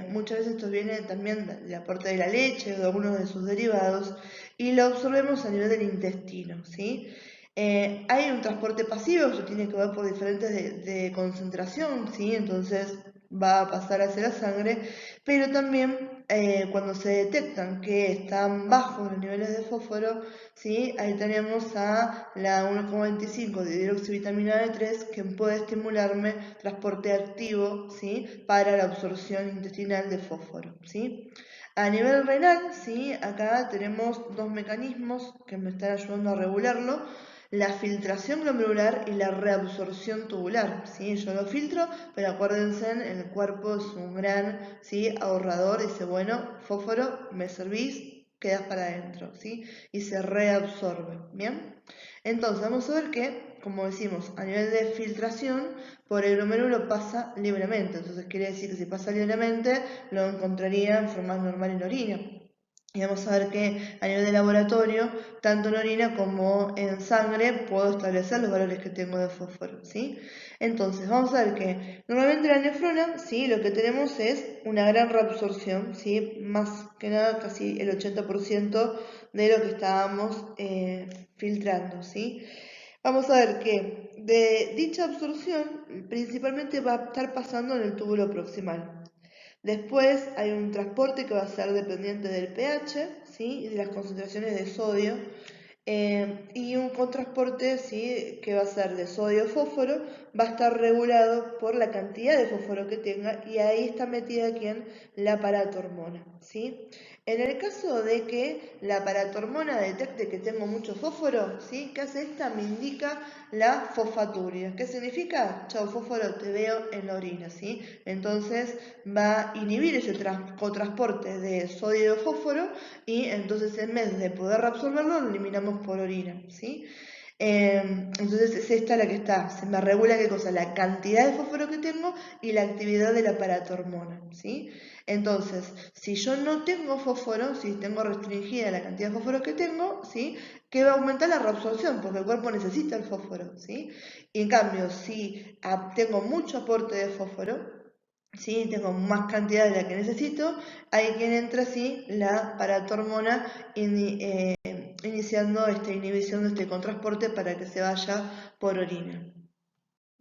muchas veces esto viene también del aporte de la leche o de algunos de sus derivados y lo absorbemos a nivel del intestino, ¿sí? Hay un transporte pasivo, esto tiene que ver por diferentes de concentración, ¿sí? Entonces va a pasar hacia la sangre, pero también cuando se detectan que están bajos los niveles de fósforo, ¿sí? Ahí tenemos a la 1,25 de hidroxivitamina D3 que puede estimularme transporte activo, ¿sí? Para la absorción intestinal de fósforo, ¿sí? A nivel renal, ¿sí? Acá tenemos dos mecanismos que me están ayudando a regularlo: la filtración glomerular y la reabsorción tubular, ¿sí? Yo lo filtro, pero acuérdense, el cuerpo es un gran, ¿sí? Ahorrador, dice, bueno, fósforo, me servís, quedas para adentro, ¿sí? Y se reabsorbe, ¿bien? Entonces, vamos a ver que, como decimos, a nivel de filtración, por el glomérulo pasa libremente. Entonces, quiere decir que si pasa libremente, lo encontraría en forma normal en orina. Y vamos a ver que a nivel de laboratorio, tanto en orina como en sangre, puedo establecer los valores que tengo de fósforo, ¿sí? Entonces, vamos a ver que normalmente la nefrona, ¿sí? Lo que tenemos es una gran reabsorción, ¿sí? Más que nada, casi el 80% de lo que estábamos filtrando, ¿sí? Vamos a ver que de dicha absorción principalmente va a estar pasando en el túbulo proximal. Después hay un transporte que va a ser dependiente del pH, ¿sí? Y de las concentraciones de sodio Y un contrasporte, ¿sí? Que va a ser de sodio-fósforo, va a estar regulado por la cantidad de fósforo que tenga y ahí está metida ¿quién? La paratormona, ¿sí? En el caso de que la paratormona detecte que tengo mucho fósforo, ¿sí? ¿Qué hace esta? Me indica la fosfaturia. ¿Qué significa? Chau, fósforo, te veo en la orina, ¿sí? Entonces va a inhibir ese cotransporte de sodio-fósforo y entonces en vez de poder reabsorberlo, lo eliminamos por orina, ¿sí? Entonces es esta la que está, se me regula qué cosa, la cantidad de fósforo que tengo y la actividad de la paratormona, ¿sí? Entonces, si yo no tengo fósforo, si tengo restringida la cantidad de fósforo que tengo, ¿sí? Que va a aumentar la reabsorción, porque el cuerpo necesita el fósforo, ¿sí? Y en cambio, si tengo mucho aporte de fósforo, ¿sí? Tengo más cantidad de la que necesito, ahí quien entra, sí, la paratormona iniciando esta inhibición de este contrasporte para que se vaya por orina.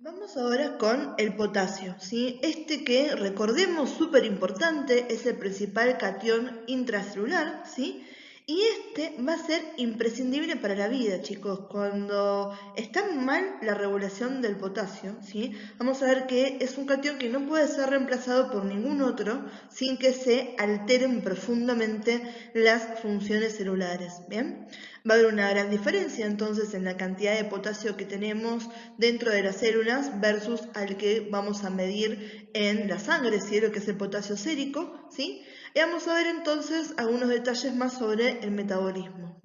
Vamos ahora con el potasio, ¿sí? Este que, recordemos, súper importante, es el principal catión intracelular, ¿sí? Y este va a ser imprescindible para la vida, chicos. Cuando está mal la regulación del potasio, ¿sí? Vamos a ver que es un catión que no puede ser reemplazado por ningún otro sin que se alteren profundamente las funciones celulares, ¿bien? Va a haber una gran diferencia entonces en la cantidad de potasio que tenemos dentro de las células versus al que vamos a medir en la sangre, ¿sí? Lo que es el potasio sérico, ¿sí? Y vamos a ver entonces algunos detalles más sobre el metabolismo.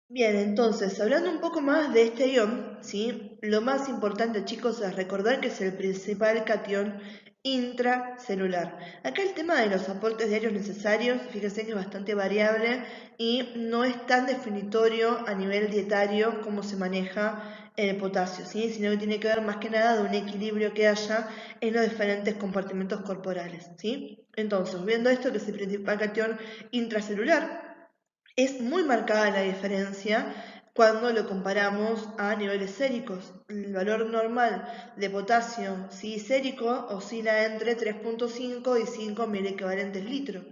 Bien, entonces, hablando un poco más de este ion, ¿sí? Lo más importante, chicos, es recordar que es el principal catión intracelular. Acá el tema de los aportes diarios necesarios, fíjense que es bastante variable y no es tan definitorio a nivel dietario cómo se maneja el potasio, ¿sí? Sino que tiene que ver más que nada de un equilibrio que haya en los diferentes compartimentos corporales, ¿sí? Entonces, viendo esto que es el principal catión intracelular, es muy marcada la diferencia cuando lo comparamos a niveles séricos. El valor normal de potasio sí, sérico oscila entre 3,5 y 5 equivalentes litro,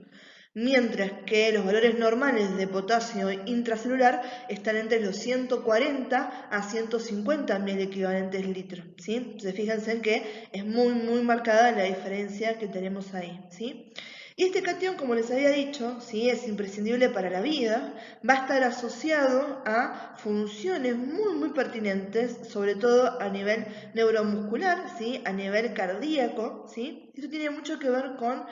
mientras que los valores normales de potasio intracelular están entre los 140 a 150 equivalentes litro, ¿sí? Entonces fíjense en que es muy marcada la diferencia que tenemos ahí, ¿sí? Y este catión, como les había dicho, ¿sí? Es imprescindible para la vida, va a estar asociado a funciones muy pertinentes, sobre todo a nivel neuromuscular, ¿sí? A nivel cardíaco, ¿sí? Esto tiene mucho que ver con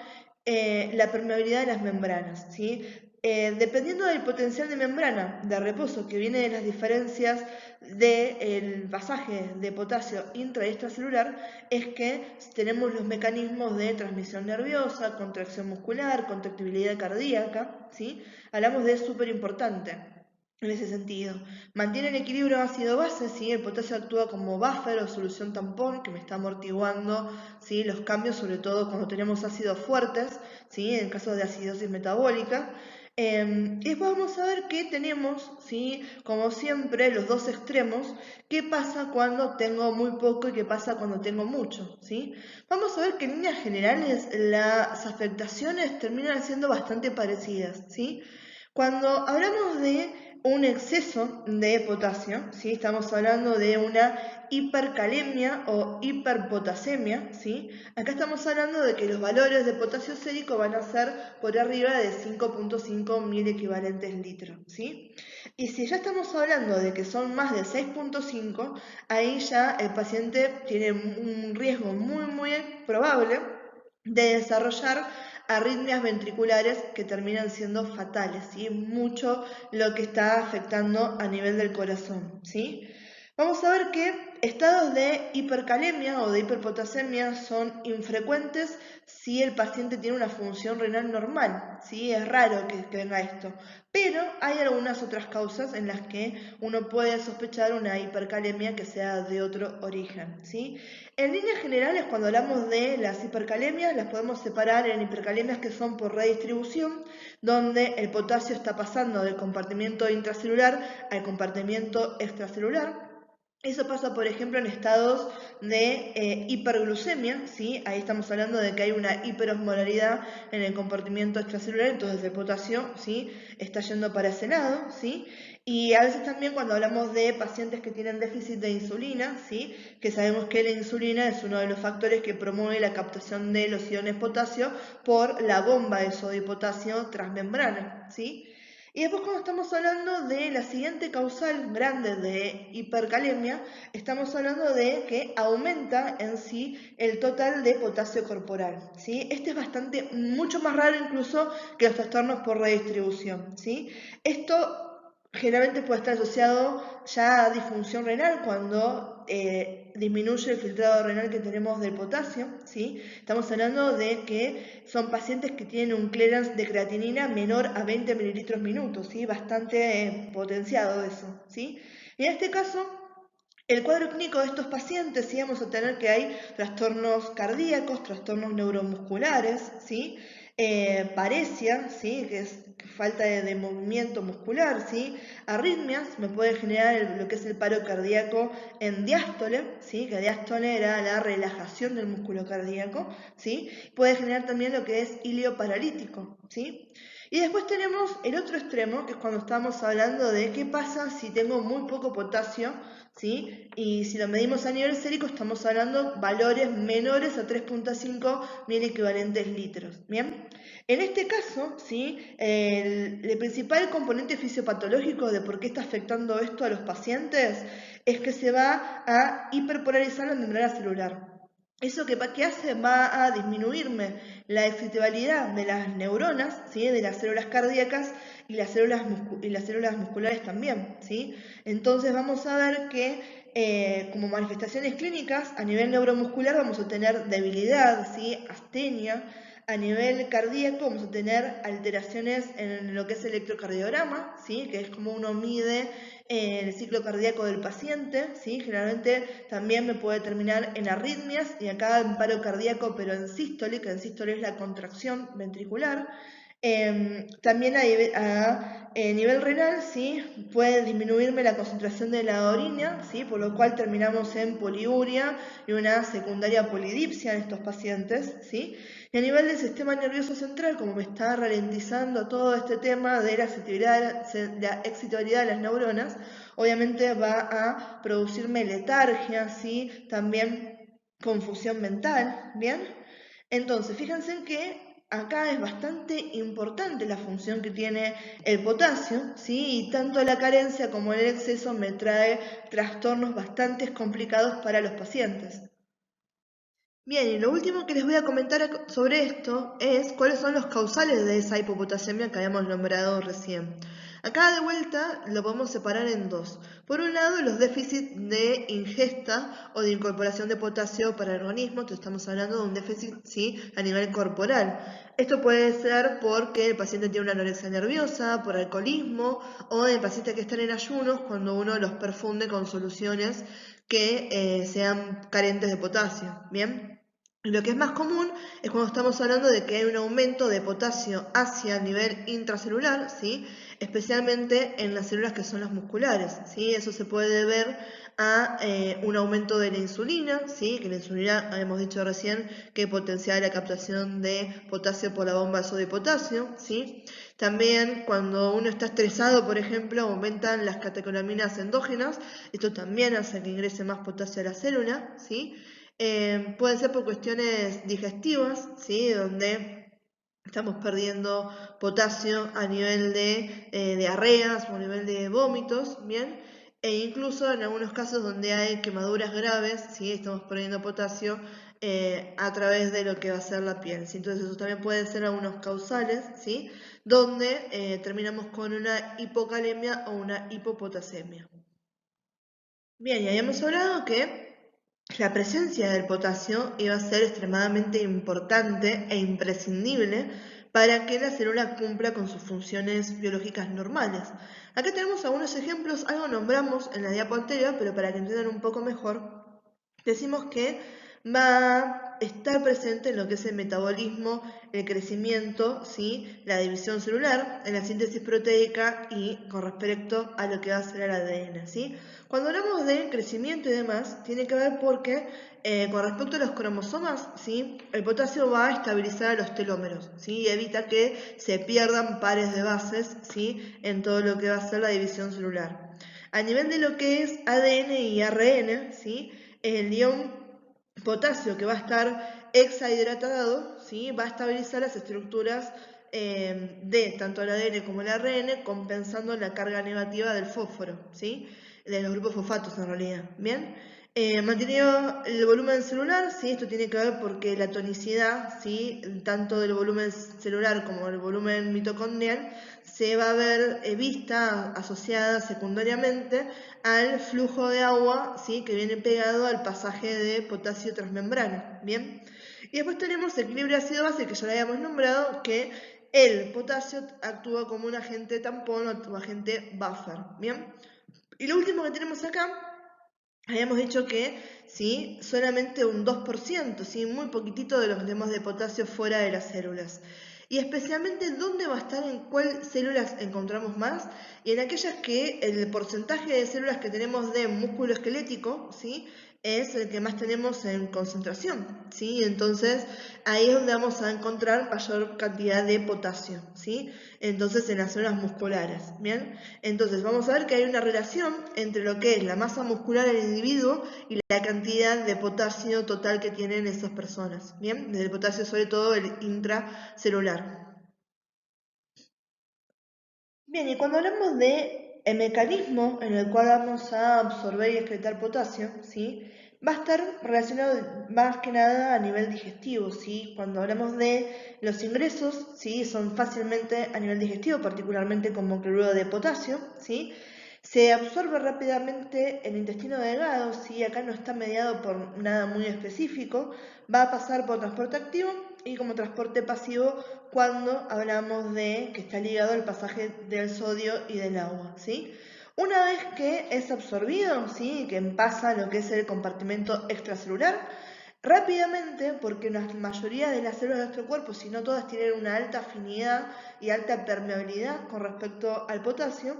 la permeabilidad de las membranas, ¿sí? Dependiendo del potencial de membrana de reposo que viene de las diferencias del pasaje de potasio intra y extracelular, es que tenemos los mecanismos de transmisión nerviosa, contracción muscular, contractibilidad cardíaca, ¿sí? Hablamos de súper importante en ese sentido. Mantiene el equilibrio ácido-base, ¿sí? El potasio actúa como buffer o solución tampón que me está amortiguando, ¿sí? Los cambios, sobre todo cuando tenemos ácidos fuertes, ¿sí? En caso de acidosis metabólica. Y después vamos a ver que tenemos, ¿sí? Como siempre, los dos extremos. ¿Qué pasa cuando tengo muy poco y qué pasa cuando tengo mucho? ¿Sí? Vamos a ver que en líneas generales las afectaciones terminan siendo bastante parecidas, ¿sí? Cuando hablamos de un exceso de potasio, ¿sí? Estamos hablando de una hipercalemia o hiperpotasemia, ¿sí? Acá estamos hablando de que los valores de potasio sérico van a ser por arriba de 5,5 equivalentes litro, ¿sí? Y si ya estamos hablando de que son más de 6,5, ahí ya el paciente tiene un riesgo muy probable de desarrollar arritmias ventriculares que terminan siendo fatales, ¿sí? Mucho lo que está afectando a nivel del corazón, ¿sí? Vamos a ver que estados de hipercalemia o de hiperpotasemia son infrecuentes si el paciente tiene una función renal normal, ¿sí? Es raro que venga esto, pero hay algunas otras causas en las que uno puede sospechar una hipercalemia que sea de otro origen, ¿sí? En líneas generales, cuando hablamos de las hipercalemias, las podemos separar en hipercalemias que son por redistribución, donde el potasio está pasando del compartimiento intracelular al compartimiento extracelular. Eso pasa, por ejemplo, en estados de hiperglucemia, ¿sí? Ahí estamos hablando de que hay una hiperosmolaridad en el compartimiento extracelular, entonces el potasio, ¿sí? Está yendo para ese lado, ¿sí? Y a veces también cuando hablamos de pacientes que tienen déficit de insulina, ¿sí? Que sabemos que la insulina es uno de los factores que promueve la captación de los iones potasio por la bomba de sodio y potasio transmembrana, ¿sí? Y después cuando estamos hablando de la siguiente causal grande de hipercalemia, estamos hablando de que aumenta en sí el total de potasio corporal, ¿sí? Este es bastante, mucho más raro incluso que los trastornos por redistribución, ¿sí? Esto generalmente puede estar asociado ya a disfunción renal cuando disminuye el filtrado renal que tenemos del potasio, ¿sí? Estamos hablando de que son pacientes que tienen un clearance de creatinina menor a 20 mililitros minutos, ¿sí? Bastante potenciado eso, ¿sí? Y en este caso, el cuadro clínico de estos pacientes, sí, vamos a tener que hay trastornos cardíacos, trastornos neuromusculares, ¿sí? Paresia, ¿sí? Que es falta de movimiento muscular, ¿sí? Arritmias, me puede generar lo que es el paro cardíaco en diástole, ¿sí? Que diástole era la relajación del músculo cardíaco, ¿sí? Puede generar también lo que es ilio paralítico, ¿sí? Y después tenemos el otro extremo, que es cuando estamos hablando de qué pasa si tengo muy poco potasio, ¿sí? Y si lo medimos a nivel sérico, estamos hablando valores menores a 3,5 mil equivalentes litros, ¿bien? En este caso, ¿sí? El principal componente fisiopatológico de por qué está afectando esto a los pacientes es que se va a hiperpolarizar la membrana celular. ¿Eso qué hace? Va a disminuirme la excitabilidad de las neuronas, ¿sí? De las células cardíacas y las células musculares también, ¿sí? Entonces vamos a ver que como manifestaciones clínicas a nivel neuromuscular vamos a tener debilidad, ¿sí? Astenia. A nivel cardíaco vamos a tener alteraciones en lo que es el electrocardiograma, ¿sí? Que es como uno mide el ciclo cardíaco del paciente, ¿sí? Generalmente también me puede terminar en arritmias y acá en paro cardíaco, pero en sístole, que en sístole es la contracción ventricular. También a nivel renal, ¿sí? Puede disminuirme la concentración de la orina, ¿sí? Por lo cual terminamos en poliuria y una secundaria polidipsia en estos pacientes, ¿sí? Y a nivel del sistema nervioso central, como me está ralentizando todo este tema de la excitabilidad de las neuronas, obviamente va a producirme letargia, ¿sí? También confusión mental, ¿bien? Entonces, fíjense en que acá es bastante importante la función que tiene el potasio, ¿sí? Y tanto la carencia como el exceso me trae trastornos bastante complicados para los pacientes. Bien, y lo último que les voy a comentar sobre esto es cuáles son los causales de esa hipopotasemia que habíamos nombrado recién. Acá de vuelta lo podemos separar en dos. Por un lado, los déficits de ingesta o de incorporación de potasio para el organismo, entonces estamos hablando de un déficit ¿sí? A nivel corporal. Esto puede ser porque el paciente tiene una anorexia nerviosa, por alcoholismo, o el paciente que está en ayunos cuando uno los perfunde con soluciones que sean carentes de potasio. ¿Bien? Lo que es más común es cuando estamos hablando de que hay un aumento de potasio hacia el nivel intracelular, ¿sí? Especialmente en las células que son las musculares, ¿sí? Eso se puede ver a un aumento de la insulina, ¿sí? Que la insulina, hemos dicho recién, que potencia la captación de potasio por la bomba de sodio y potasio, ¿sí? También cuando uno está estresado, por ejemplo, aumentan las catecolaminas endógenas, esto también hace que ingrese más potasio a la célula, ¿sí? Puede ser por cuestiones digestivas, ¿sí? Donde estamos perdiendo potasio a nivel de diarreas o a nivel de vómitos, ¿bien? E incluso en algunos casos donde hay quemaduras graves, ¿sí? Estamos perdiendo potasio a través de lo que va a ser la piel, ¿sí? Entonces eso también pueden ser algunos causales, ¿sí? Donde terminamos con una hipocalemia o una hipopotasemia. Bien, y habíamos hablado que la presencia del potasio iba a ser extremadamente importante e imprescindible para que la célula cumpla con sus funciones biológicas normales. Acá tenemos algunos ejemplos, algo nombramos en la diapo anterior, pero para que entiendan un poco mejor, decimos que va a estar presente en lo que es el metabolismo, el crecimiento, ¿sí? La división celular, en la síntesis proteica y con respecto a lo que va a ser el ADN, ¿sí? Cuando hablamos de crecimiento y demás, tiene que ver porque con respecto a los cromosomas, ¿sí? El potasio va a estabilizar a los telómeros, ¿sí? Y evita que se pierdan pares de bases, ¿sí? En todo lo que va a ser la división celular. A nivel de lo que es ADN y ARN, ¿sí? El ion potasio que va a estar hexahidratado, ¿sí? Va a estabilizar las estructuras de tanto el ADN como el ARN, compensando la carga negativa del fósforo, ¿sí? De los grupos fosfatos en realidad, ¿bien? Mantenido el volumen celular, ¿sí? Esto tiene que ver porque la tonicidad, ¿sí? Tanto del volumen celular como del volumen mitocondrial, se va a ver vista, asociada secundariamente al flujo de agua, ¿sí? Que viene pegado al pasaje de potasio transmembrana, ¿bien? Y después tenemos equilibrio ácido-base, que ya lo habíamos nombrado, que el potasio actúa como un agente tampón o agente buffer, ¿bien? Y lo último que tenemos acá, habíamos dicho que ¿sí? Solamente un 2%, ¿sí? Muy poquitito de lo que tenemos de potasio fuera de las células. Y especialmente dónde va a estar, en cuáles células encontramos más, y en aquellas que el porcentaje de células que tenemos de músculo esquelético, ¿sí? Es el que más tenemos en concentración, ¿sí? Entonces ahí es donde vamos a encontrar mayor cantidad de potasio, ¿sí? Entonces en las células musculares, ¿bien? Entonces vamos a ver que hay una relación entre lo que es la masa muscular del individuo y la cantidad de potasio total que tienen esas personas, ¿bien? Desde el potasio sobre todo el intracelular. Bien, y cuando hablamos de el mecanismo en el cual vamos a absorber y excretar potasio, ¿sí? Va a estar relacionado más que nada a nivel digestivo, ¿sí? Cuando hablamos de los ingresos, ¿sí? Son fácilmente a nivel digestivo, particularmente como cloruro de potasio, ¿sí? Se absorbe rápidamente el intestino delgado, ¿sí? Acá no está mediado por nada muy específico, va a pasar por transporte activo y como transporte pasivo cuando hablamos de que está ligado al pasaje del sodio y del agua, ¿sí? Una vez que es absorbido, ¿sí? Que pasa lo que es el compartimento extracelular, rápidamente, porque la mayoría de las células de nuestro cuerpo, si no todas, tienen una alta afinidad y alta permeabilidad con respecto al potasio,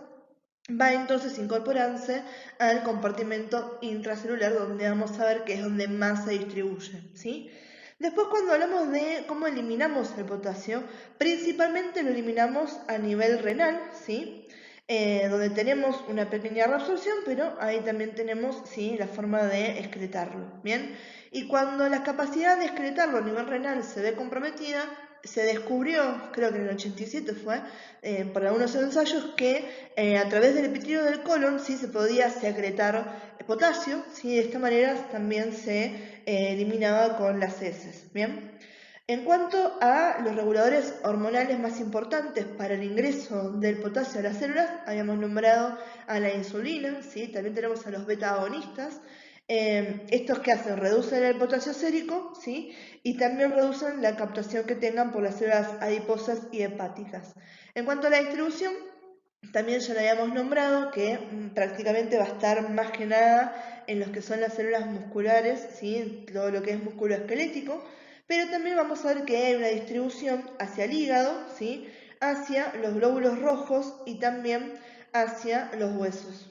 va entonces a incorporarse al compartimento intracelular, donde vamos a ver que es donde más se distribuye, ¿sí? Después, cuando hablamos de cómo eliminamos el potasio, principalmente lo eliminamos a nivel renal, ¿sí? Donde tenemos una pequeña reabsorción, pero ahí también tenemos, ¿sí? La forma de excretarlo, ¿bien? Y cuando la capacidad de excretarlo a nivel renal se ve comprometida, se descubrió, creo que en el 87 fue, por algunos ensayos, que a través del epitelio del colon sí se podía secretar potasio, ¿sí? De esta manera también se eliminaba con las heces, ¿bien? En cuanto a los reguladores hormonales más importantes para el ingreso del potasio a las células, habíamos nombrado a la insulina, ¿sí? También tenemos a los beta-agonistas. Estos que hacen, reducen el potasio sérico, ¿sí? Y también reducen la captación que tengan por las células adiposas y hepáticas. En cuanto a la distribución, también ya lo habíamos nombrado que prácticamente va a estar más que nada en los que son las células musculares, ¿sí? Todo lo que es músculo esquelético, pero también vamos a ver que hay una distribución hacia el hígado, ¿sí? Hacia los glóbulos rojos y también hacia los huesos.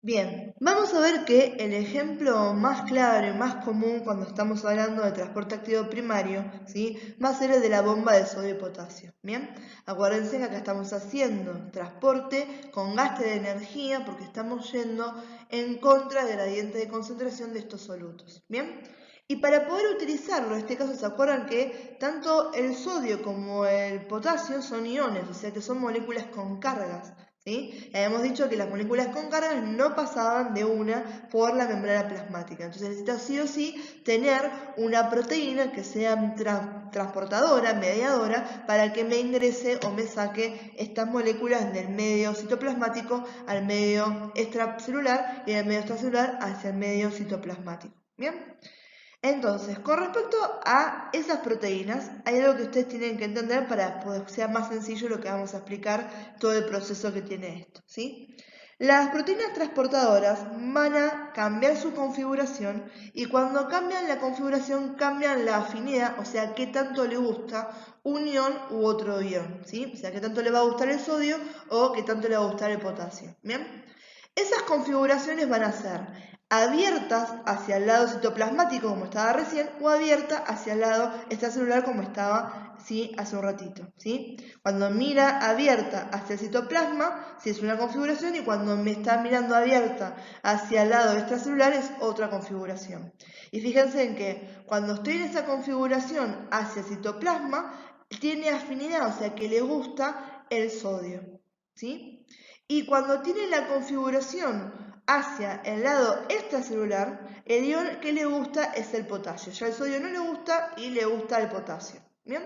Bien, vamos a ver que el ejemplo más claro y más común cuando estamos hablando de transporte activo primario, ¿sí? Va a ser el de la bomba de sodio y potasio. Bien, acuérdense que acá estamos haciendo transporte con gasto de energía porque estamos yendo en contra del gradiente de concentración de estos solutos. Bien, y para poder utilizarlo, en este caso se acuerdan que tanto el sodio como el potasio son iones, o sea que son moléculas con cargas. ¿Sí? Habíamos dicho que las moléculas con cargas no pasaban de una por la membrana plasmática. Entonces necesita sí o sí tener una proteína que sea transportadora, mediadora, para que me ingrese o me saque estas moléculas del medio citoplasmático al medio extracelular y del medio extracelular hacia el medio citoplasmático. ¿Bien? Entonces, con respecto a esas proteínas, hay algo que ustedes tienen que entender para que sea más sencillo lo que vamos a explicar, todo el proceso que tiene esto, ¿sí? Las proteínas transportadoras van a cambiar su configuración y cuando cambian la configuración cambian la afinidad, o sea, qué tanto le gusta un ion u otro ion, ¿sí? O sea, qué tanto le va a gustar el sodio o qué tanto le va a gustar el potasio, ¿bien? Esas configuraciones van a ser abiertas hacia el lado citoplasmático como estaba recién o abiertas hacia el lado extracelular como estaba, ¿sí?, hace un ratito, ¿sí? Cuando mira abierta hacia el citoplasma, sí es una configuración, y cuando me está mirando abierta hacia el lado extracelular es otra configuración. Y fíjense en que cuando estoy en esa configuración hacia el citoplasma, tiene afinidad, o sea que le gusta el sodio, ¿sí? Y cuando tiene la configuración hacia el lado extracelular, el ion que le gusta es el potasio. Ya el sodio no le gusta y le gusta el potasio. ¿Bien?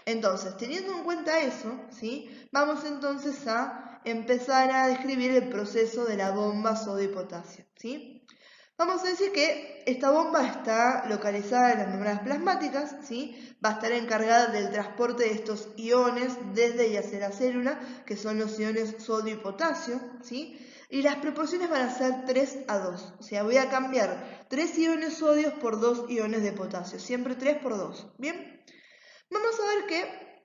Entonces, teniendo en cuenta eso, ¿sí?, vamos entonces a empezar a describir el proceso de la bomba sodio y potasio, ¿sí? Vamos a decir que esta bomba está localizada en las membranas plasmáticas, ¿sí? Va a estar encargada del transporte de estos iones desde y hacia la célula, que son los iones sodio y potasio, ¿sí? Y las proporciones van a ser 3:2, o sea, voy a cambiar 3 iones sodios por 2 iones de potasio, siempre 3 por 2, ¿bien? Vamos a ver que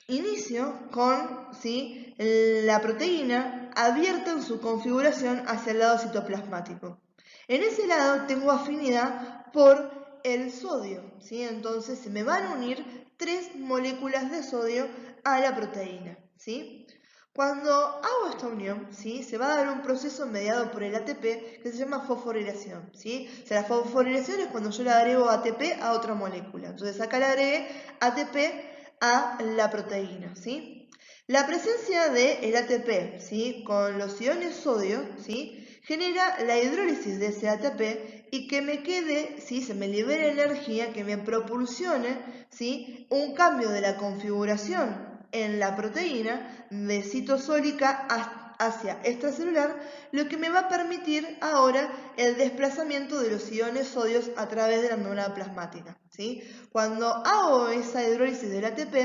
inicio con, ¿sí?, la proteína abierta en su configuración hacia el lado citoplasmático. En ese lado tengo afinidad por el sodio, ¿sí? Entonces se me van a unir 3 moléculas de sodio a la proteína, ¿sí? Cuando hago esta unión, ¿sí?, se va a dar un proceso mediado por el ATP que se llama fosforilación, ¿sí? O sea, la fosforilación es cuando yo le agrego ATP a otra molécula. Entonces acá le agregué ATP a la proteína, ¿sí? La presencia del ATP, ¿sí?, con los iones sodio, ¿sí?, genera la hidrólisis de ese ATP y que me quede, ¿sí?, se me libere energía que me propulsione, ¿sí?, un cambio de la configuración en la proteína de citosólica hacia extracelular, lo que me va a permitir ahora el desplazamiento de los iones sodios a través de la membrana plasmática, ¿sí? Cuando hago esa hidrólisis del ATP,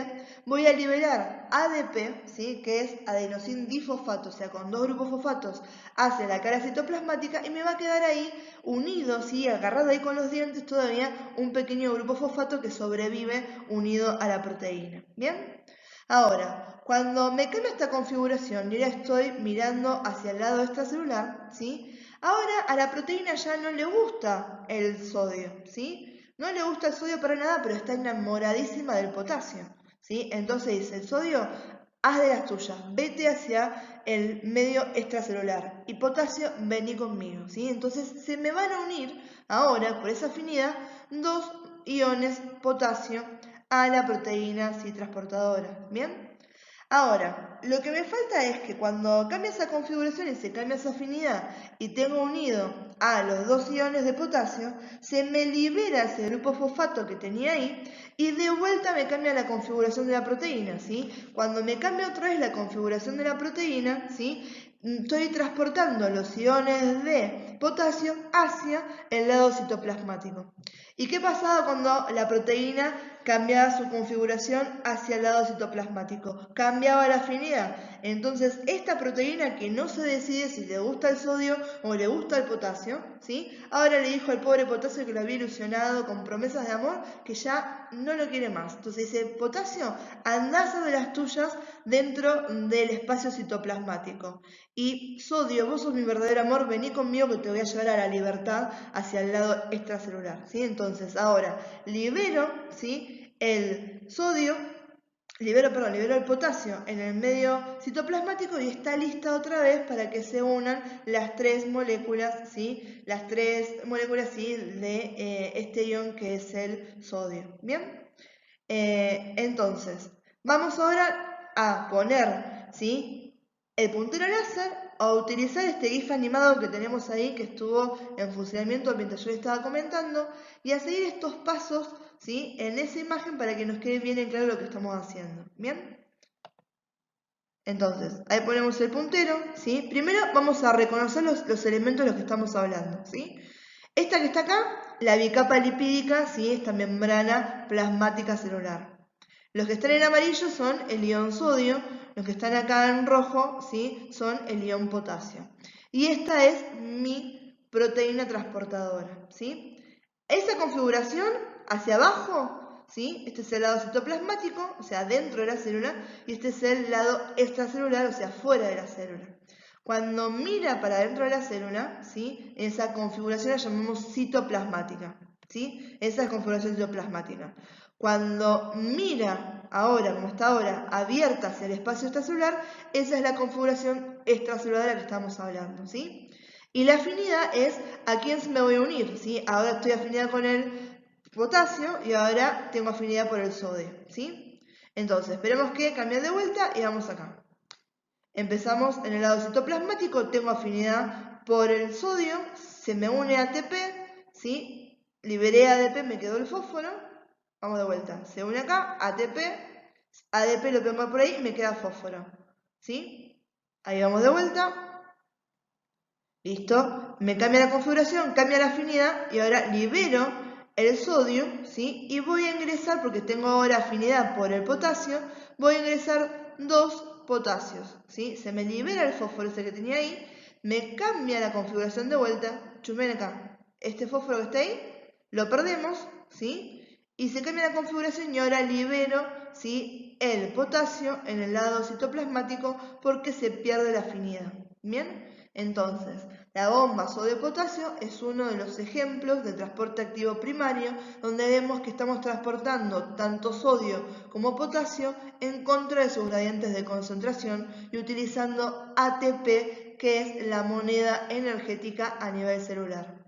voy a liberar ADP, ¿sí?, que es adenosín difosfato, o sea, con 2 grupos fosfatos hacia la cara citoplasmática, y me va a quedar ahí unido, ¿sí?, agarrado ahí con los dientes todavía un pequeño grupo fosfato que sobrevive unido a la proteína, ¿bien? Ahora, cuando me cambia esta configuración y ahora estoy mirando hacia el lado extracelular, ¿sí?, ahora a la proteína ya no le gusta el sodio, ¿sí? No le gusta el sodio para nada, pero está enamoradísima del potasio, ¿sí? Entonces dice, el sodio, haz de las tuyas, vete hacia el medio extracelular, y potasio, vení conmigo, ¿sí? Entonces se me van a unir ahora, por esa afinidad, 2 iones potasio a la proteína sí transportadora, ¿bien? Ahora, lo que me falta es que cuando cambia esa configuración y se cambia esa afinidad y tengo unido a los 2 iones de potasio, se me libera ese grupo fosfato que tenía ahí y de vuelta me cambia la configuración de la proteína, ¿sí? Cuando me cambia otra vez la configuración de la proteína, ¿sí?, estoy transportando los iones de potasio hacia el lado citoplasmático. ¿Y qué pasaba cuando la proteína cambiaba su configuración hacia el lado citoplasmático? Cambiaba la afinidad. Entonces, esta proteína que no se decide si le gusta el sodio o le gusta el potasio, ¿sí?, ahora le dijo al pobre potasio, que lo había ilusionado con promesas de amor, que ya no lo quiere más. Entonces dice, potasio, andá a hacer de las tuyas dentro del espacio citoplasmático. Y sodio, vos sos mi verdadero amor, vení conmigo que te voy a llevar a la libertad hacia el lado extracelular, ¿sí? Entonces, ahora libero, ¿sí?, el sodio, libero el potasio en el medio citoplasmático y está lista otra vez para que se unan las 3 moléculas, ¿sí?, las 3 moléculas, ¿sí?, de este ion que es el sodio, ¿bien? Entonces, vamos ahora a poner, ¿sí?, el puntero láser, a utilizar este GIF animado que tenemos ahí, que estuvo en funcionamiento mientras yo le estaba comentando, y a seguir estos pasos, ¿sí?, en esa imagen para que nos quede bien en claro lo que estamos haciendo, ¿bien? Entonces, ahí ponemos el puntero, ¿sí? Primero vamos a reconocer los elementos de los que estamos hablando, ¿sí? Esta que está acá, la bicapa lipídica, ¿sí?, esta membrana plasmática celular. Los que están en amarillo son el ion sodio, los que están acá en rojo, ¿sí? Son el ion potasio. Y esta es mi proteína transportadora, ¿sí? Esa configuración hacia abajo, ¿sí? Este es el lado citoplasmático, o sea, dentro de la célula, y este es el lado extracelular, o sea, fuera de la célula. Cuando mira para dentro de la célula, ¿sí? Esa configuración la llamamos citoplasmática, ¿sí? Esa es configuración citoplasmática. Cuando mira ahora, como está ahora, abierta hacia el espacio extracelular, esa es la configuración extracelular de la que estamos hablando, ¿sí? Y la afinidad es a quién me voy a unir, ¿sí? Ahora estoy afinidad con el potasio y ahora tengo afinidad por el sodio, ¿sí? Entonces, esperemos que cambie de vuelta y vamos acá. Empezamos en el lado citoplasmático, tengo afinidad por el sodio, se me une ATP, ¿sí? Liberé ADP, me quedó el fósforo, vamos de vuelta, se une acá, ATP, ADP lo pongo por ahí y me queda fósforo, ¿sí? Ahí vamos de vuelta, listo, me cambia la configuración, cambia la afinidad y ahora libero el sodio, ¿sí? Y voy a ingresar, porque tengo ahora afinidad por el potasio, voy a ingresar dos potasios, ¿sí? Se me libera el fósforo ese que tenía ahí, me cambia la configuración de vuelta, chupen acá, este fósforo que está ahí, lo perdemos, ¿sí? Y se cambia la configuración y ahora libero, ¿sí? El potasio en el lado citoplasmático porque se pierde la afinidad, ¿bien? Entonces, la bomba sodio-potasio es uno de los ejemplos de transporte activo primario donde vemos que estamos transportando tanto sodio como potasio en contra de sus gradientes de concentración y utilizando ATP, que es la moneda energética a nivel celular.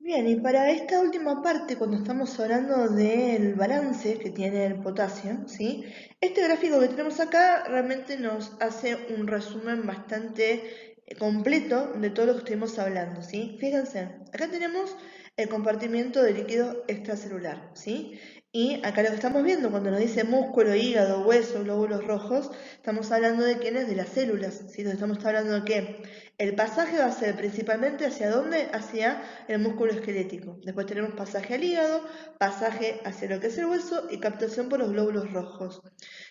Bien, y para esta última parte, cuando estamos hablando del balance que tiene el potasio, ¿sí? Este gráfico que tenemos acá realmente nos hace un resumen bastante completo de todo lo que estuvimos hablando, ¿sí? Fíjense, acá tenemos el compartimiento de líquido extracelular, ¿sí? Y acá lo que estamos viendo cuando nos dice músculo, hígado, hueso, glóbulos rojos, estamos hablando de quiénes, de las células, ¿sí? Entonces estamos hablando de que el pasaje va a ser principalmente hacia dónde, hacia el músculo esquelético. Después tenemos pasaje al hígado, pasaje hacia lo que es el hueso y captación por los glóbulos rojos.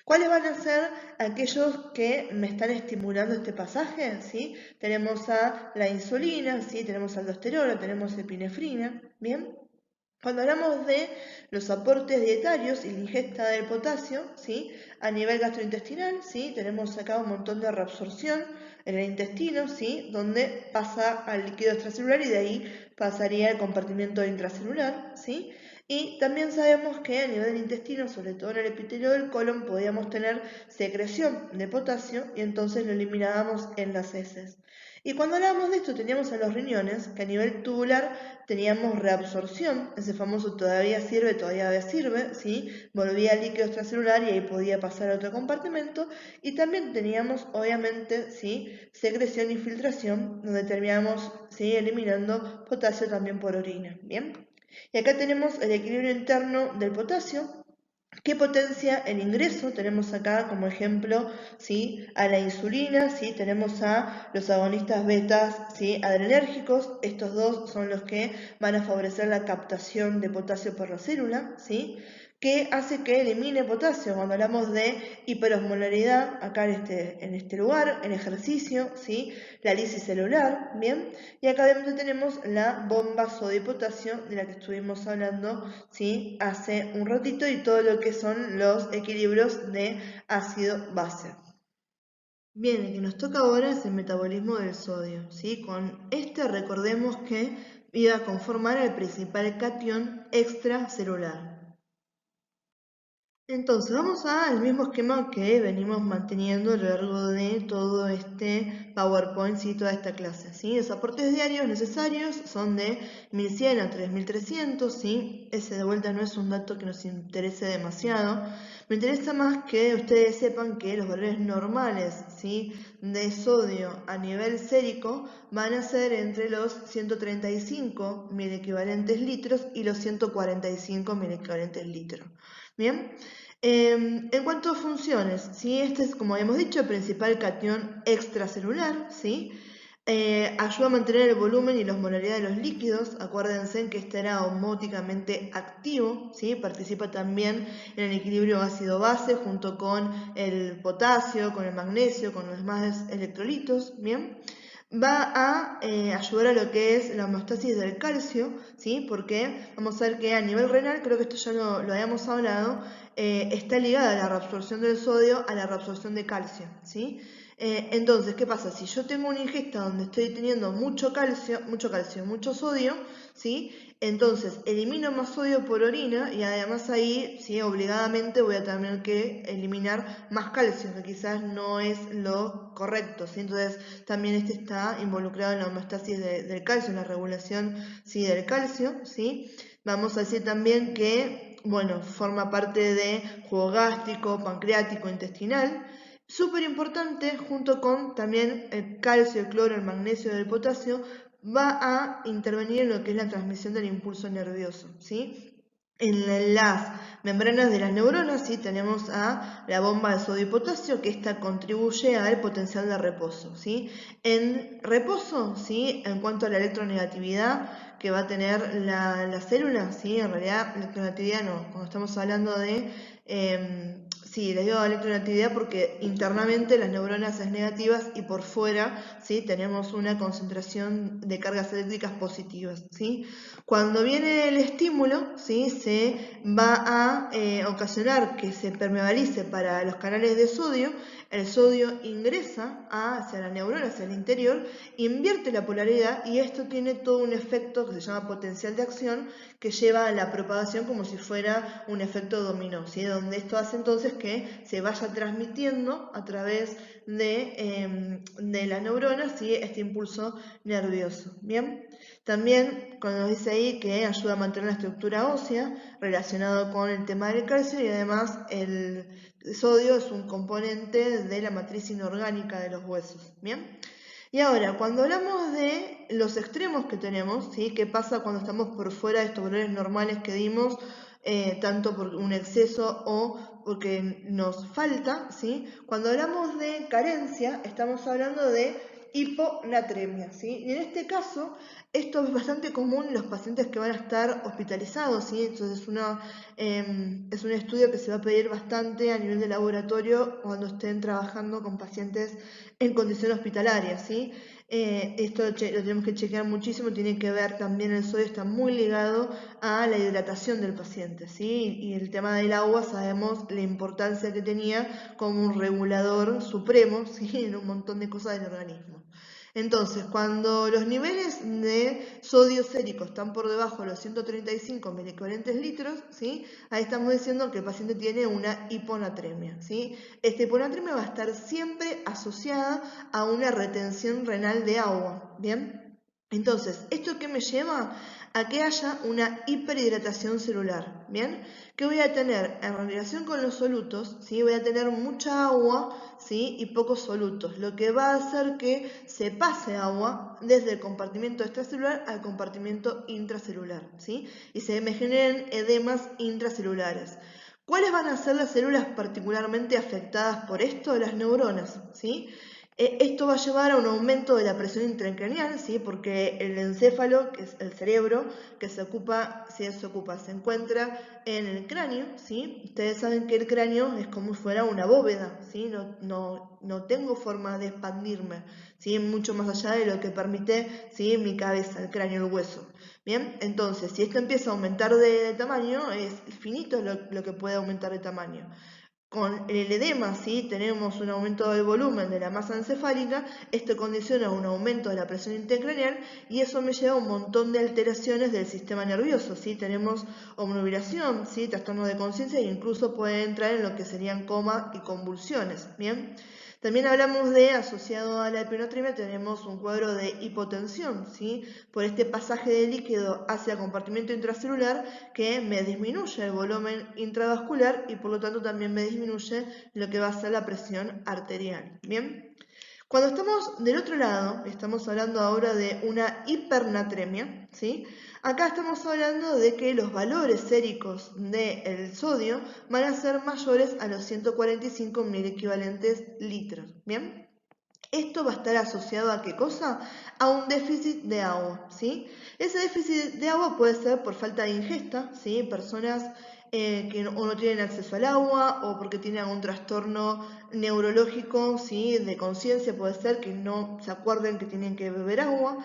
¿Cuáles van a ser aquellos que me están estimulando este pasaje? ¿Sí? Tenemos a la insulina, ¿sí? Tenemos aldosterona, tenemos epinefrina, ¿bien? Cuando hablamos de los aportes dietarios y la ingesta del potasio, ¿sí? A nivel gastrointestinal, ¿sí? Tenemos acá un montón de reabsorción en el intestino, ¿sí? Donde pasa al líquido extracelular y de ahí pasaría al compartimiento intracelular, ¿sí? Y también sabemos que a nivel del intestino, sobre todo en el epitelio del colon, podíamos tener secreción de potasio y entonces lo eliminábamos en las heces. Y cuando hablábamos de esto teníamos a los riñones, que a nivel tubular teníamos reabsorción, ese famoso todavía sirve, ¿sí? Volvía al líquido extracelular y ahí podía pasar a otro compartimento. Y también teníamos, obviamente, ¿sí? Secreción y filtración, donde terminamos, ¿sí? Eliminando potasio también por orina, ¿bien? Y acá tenemos el equilibrio interno del potasio, que potencia el ingreso. Tenemos acá como ejemplo, ¿sí? A la insulina, ¿sí? Tenemos a los agonistas betas, ¿sí? Adrenérgicos. Estos dos son los que van a favorecer la captación de potasio por la célula, ¿sí? Que hace que elimine potasio. Cuando hablamos de hiperosmolaridad, acá en este lugar, en ejercicio, ¿sí? La lisis celular, ¿bien? Y acá adentro tenemos la bomba sodio-potasio de la que estuvimos hablando, ¿sí? Hace un ratito, y todo lo que son los equilibrios de ácido-base. Bien, el que nos toca ahora es el metabolismo del sodio, ¿sí? Con este recordemos que iba a conformar el principal catión extracelular. Entonces, vamos al mismo esquema que venimos manteniendo a lo largo de todo este PowerPoint y toda esta clase, ¿sí? Los aportes diarios necesarios son de 1100 a 3300, ¿sí? Ese de vuelta no es un dato que nos interese demasiado. Me interesa más que ustedes sepan que los valores normales, ¿sí? De sodio a nivel sérico van a ser entre los 135 mil equivalentes litros y los 145 mil equivalentes litros. Bien, en cuanto a funciones, ¿sí? Este es, como habíamos dicho, el principal catión extracelular, ¿sí? Ayuda a mantener el volumen y la osmolaridad de los líquidos. Acuérdense que estará osmóticamente activo, ¿sí? Participa también en el equilibrio ácido-base junto con el potasio, con el magnesio, con los demás electrolitos, ¿bien? Va a ayudar a lo que es la homeostasis del calcio, ¿sí? Porque vamos a ver que a nivel renal, creo que esto ya lo habíamos hablado, está ligada la reabsorción del sodio a la reabsorción de calcio, ¿sí? Entonces, ¿qué pasa? Si yo tengo una ingesta donde estoy teniendo mucho calcio, mucho sodio, ¿sí? Entonces elimino más sodio por orina y además ahí, ¿sí? Obligadamente voy a tener que eliminar más calcio, que quizás no es lo correcto, ¿sí? Entonces también este está involucrado en la homeostasis del calcio, en la regulación, ¿sí? Del calcio, ¿sí? Vamos a decir también que, bueno, forma parte de jugo gástrico, pancreático, intestinal. Súper importante, junto con también el calcio, el cloro, el magnesio y el potasio, va a intervenir en lo que es la transmisión del impulso nervioso, ¿sí? En las membranas de las neuronas, ¿sí? Tenemos a la bomba de sodio y potasio, que esta contribuye al potencial de reposo, ¿sí? En reposo, ¿sí? En cuanto a la electronegatividad que va a tener la célula, ¿sí? En realidad, electronegatividad no, cuando estamos hablando de... sí, les digo electronegatividad porque internamente las neuronas es negativas y por fuera, ¿sí? Tenemos una concentración de cargas eléctricas positivas, ¿sí? Cuando viene el estímulo, ¿sí? Se va a ocasionar que se permeabilice para los canales de sodio, el sodio ingresa hacia la neurona, hacia el interior, invierte la polaridad y esto tiene todo un efecto que se llama potencial de acción que lleva a la propagación como si fuera un efecto dominó, ¿sí? Donde esto hace entonces que se vaya transmitiendo a través de la neurona, ¿sí? Este impulso nervioso, ¿bien? También, cuando nos dice ahí que ayuda a mantener la estructura ósea relacionado con el tema del calcio y además el sodio es un componente de la matriz inorgánica de los huesos, ¿bien? Y ahora, cuando hablamos de los extremos que tenemos, ¿sí? ¿Qué pasa cuando estamos por fuera de estos valores normales que dimos, tanto por un exceso o porque nos falta, ¿sí? Cuando hablamos de carencia, estamos hablando de hiponatremia, ¿sí? Y en este caso, esto es bastante común en los pacientes que van a estar hospitalizados, ¿sí? Entonces es un estudio que se va a pedir bastante a nivel de laboratorio cuando estén trabajando con pacientes en condición hospitalaria, ¿sí? Esto lo tenemos que chequear muchísimo, tiene que ver también el sodio, está muy ligado a la hidratación del paciente, ¿sí? Y el tema del agua sabemos la importancia que tenía como un regulador supremo, ¿sí? En un montón de cosas del organismo. Entonces, cuando los niveles de sodio sérico están por debajo de los 135 miliequivalentes litros, ¿sí? Ahí estamos diciendo que el paciente tiene una hiponatremia, ¿sí? Esta hiponatremia va a estar siempre asociada a una retención renal de agua, ¿bien? Entonces, ¿esto qué me lleva? A que haya una hiperhidratación celular, ¿bien? Que voy a tener en relación con los solutos, ¿sí? Voy a tener mucha agua, ¿sí? Y pocos solutos, lo que va a hacer que se pase agua desde el compartimento extracelular al compartimento intracelular, ¿sí? Y se me generen edemas intracelulares. ¿Cuáles van a ser las células particularmente afectadas por esto? Las neuronas, ¿sí? Esto va a llevar a un aumento de la presión intracraneal, ¿sí? Porque el encéfalo, que es el cerebro, que se encuentra en el cráneo, ¿sí? Ustedes saben que el cráneo es como si fuera una bóveda, ¿sí? No tengo forma de expandirme, ¿sí? Mucho más allá de lo que permite, ¿sí? Mi cabeza, el cráneo, el hueso. Bien, entonces, si esto empieza a aumentar de tamaño, es finito lo que puede aumentar de tamaño. Con el edema, ¿sí? Tenemos un aumento del volumen de la masa encefálica, esto condiciona un aumento de la presión intracraneal y eso me lleva a un montón de alteraciones del sistema nervioso, ¿sí? Tenemos obnubilación, ¿sí? Trastorno de conciencia e incluso puede entrar en lo que serían coma y convulsiones, ¿bien? También hablamos de, asociado a la hiponatremia, tenemos un cuadro de hipotensión, ¿sí? Por este pasaje de líquido hacia el compartimento intracelular que me disminuye el volumen intravascular y por lo tanto también me disminuye lo que va a ser la presión arterial, ¿bien? Cuando estamos del otro lado, estamos hablando ahora de una hipernatremia, ¿sí? Acá estamos hablando de que los valores séricos del sodio van a ser mayores a los 145 miliequivalentes litros, ¿bien? Esto va a estar asociado a ¿qué cosa? A un déficit de agua, ¿sí? Ese déficit de agua puede ser por falta de ingesta, ¿sí? Personas que no tienen acceso al agua o porque tienen algún trastorno neurológico, ¿sí? De conciencia puede ser que no se acuerden que tienen que beber agua,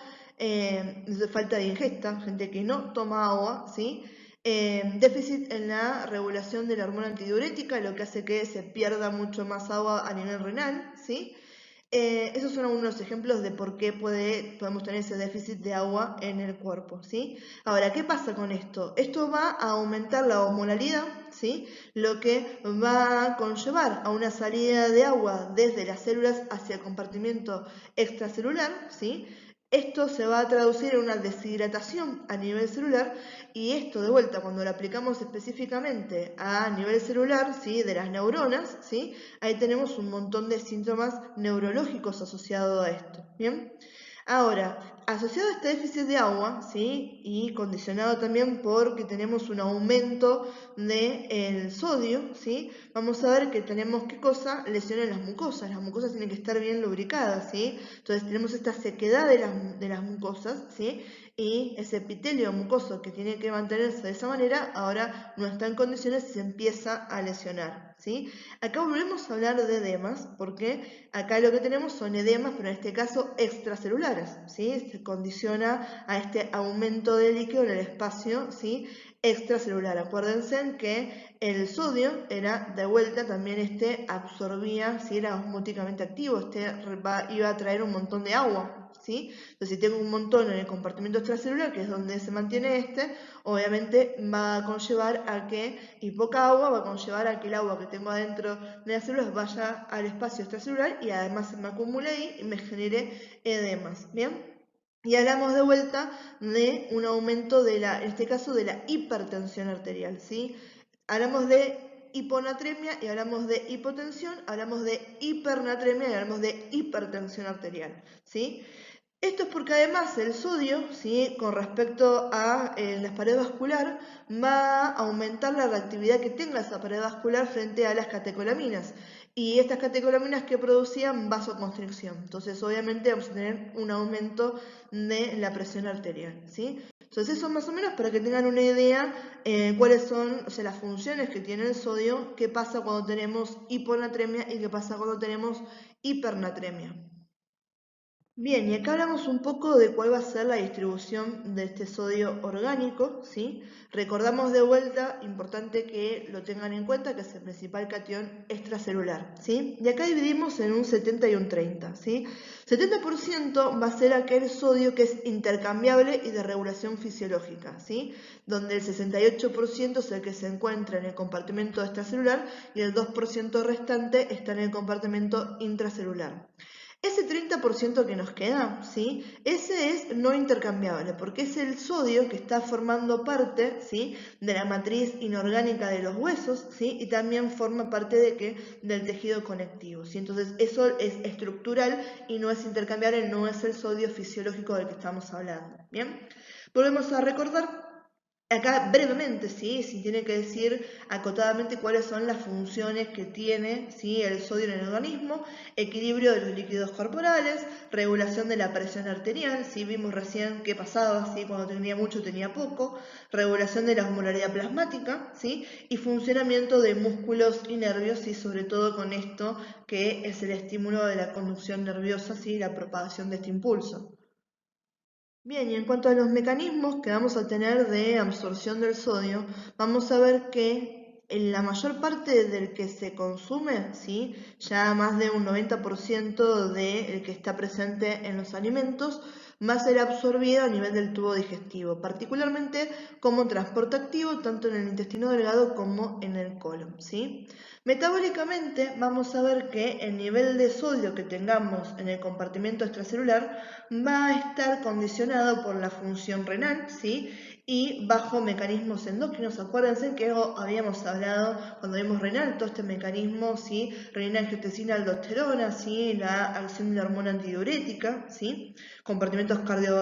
falta de ingesta, gente que no toma agua, ¿sí? Déficit en la regulación de la hormona antidiurética, lo que hace que se pierda mucho más agua a nivel renal, ¿sí? Esos son algunos ejemplos de por qué podemos tener ese déficit de agua en el cuerpo, ¿sí? Ahora, ¿qué pasa con esto? Esto va a aumentar la osmolalidad, ¿sí? Lo que va a conllevar a una salida de agua desde las células hacia el compartimento extracelular, ¿sí? Esto se va a traducir en una deshidratación a nivel celular y esto de vuelta cuando lo aplicamos específicamente a nivel celular, ¿sí? De las neuronas, ¿sí? Ahí tenemos un montón de síntomas neurológicos asociados a esto, ¿bien? Ahora, asociado a este déficit de agua, ¿sí? Y condicionado también porque tenemos un aumento del sodio, ¿sí? Vamos a ver que tenemos, ¿qué cosa? Lesiones en las mucosas. Las mucosas tienen que estar bien lubricadas, ¿sí? Entonces tenemos esta sequedad de las mucosas, ¿sí? Y ese epitelio mucoso que tiene que mantenerse de esa manera, ahora no está en condiciones y se empieza a lesionar, ¿sí? Acá volvemos a hablar de edemas, porque acá lo que tenemos son edemas, pero en este caso extracelulares, ¿sí? Se condiciona a este aumento de líquido en el espacio, ¿sí? Extracelular. Acuérdense que el sodio era de vuelta también absorbía, si era osmóticamente activo, iba a traer un montón de agua, ¿sí? Entonces si tengo un montón en el compartimento extracelular, que es donde se mantiene obviamente va a conllevar a que, y poca agua, va a conllevar a que el agua que tengo adentro de las células vaya al espacio extracelular y además se me acumule ahí y me genere edemas, ¿bien? Y hablamos de vuelta de un aumento en este caso, de la hipertensión arterial, ¿sí? Hablamos de hiponatremia y hablamos de hipotensión, hablamos de hipernatremia y hablamos de hipertensión arterial, ¿sí? Esto es porque además el sodio, ¿sí? Con respecto a la pared vascular, va a aumentar la reactividad que tenga esa pared vascular frente a las catecolaminas. Y estas catecolaminas que producían vasoconstricción. Entonces, obviamente, vamos a tener un aumento de la presión arterial, ¿sí? Entonces, eso más o menos para que tengan una idea cuáles son, o sea, las funciones que tiene el sodio, qué pasa cuando tenemos hiponatremia y qué pasa cuando tenemos hipernatremia. Bien, y acá hablamos un poco de cuál va a ser la distribución de este sodio orgánico, ¿sí? Recordamos de vuelta, importante que lo tengan en cuenta, que es el principal catión extracelular, ¿sí? Y acá dividimos en un 70 y un 30, ¿sí? 70% va a ser aquel sodio que es intercambiable y de regulación fisiológica, ¿sí? Donde el 68% es el que se encuentra en el compartimento extracelular y el 2% restante está en el compartimento intracelular. Ese 30% que nos queda, ¿sí? Ese es no intercambiable, porque es el sodio que está formando parte, ¿sí? De la matriz inorgánica de los huesos, ¿sí? Y también forma parte del tejido conectivo, ¿sí? Entonces eso es estructural y no es intercambiable, no es el sodio fisiológico del que estamos hablando, ¿bien? Volvemos a recordar acá brevemente, ¿sí? Si tiene que decir acotadamente cuáles son las funciones que tiene, ¿sí? El sodio en el organismo: equilibrio de los líquidos corporales, regulación de la presión arterial, ¿sí? Vimos recién qué pasaba, ¿sí? Cuando tenía mucho, tenía poco, regulación de la osmolaridad plasmática, ¿sí? Y funcionamiento de músculos y nervios, ¿sí? Sobre todo con esto que es el estímulo de la conducción nerviosa, ¿sí? La propagación de este impulso. Bien, y en cuanto a los mecanismos que vamos a tener de absorción del sodio, vamos a ver que en la mayor parte del que se consume, ¿sí? Ya más de un 90% del que está presente en los alimentos, va a ser absorbido a nivel del tubo digestivo, particularmente como transporte activo tanto en el intestino delgado como en el colon, ¿sí? Metabólicamente vamos a ver que el nivel de sodio que tengamos en el compartimento extracelular va a estar condicionado por la función renal, ¿sí? Y bajo mecanismos endócrinos. Acuérdense que habíamos hablado cuando vimos renal, todo este mecanismo, ¿sí? Renina, angiotensina, aldosterona, ¿sí? La acción de la hormona antidiurética, ¿sí? Compartimento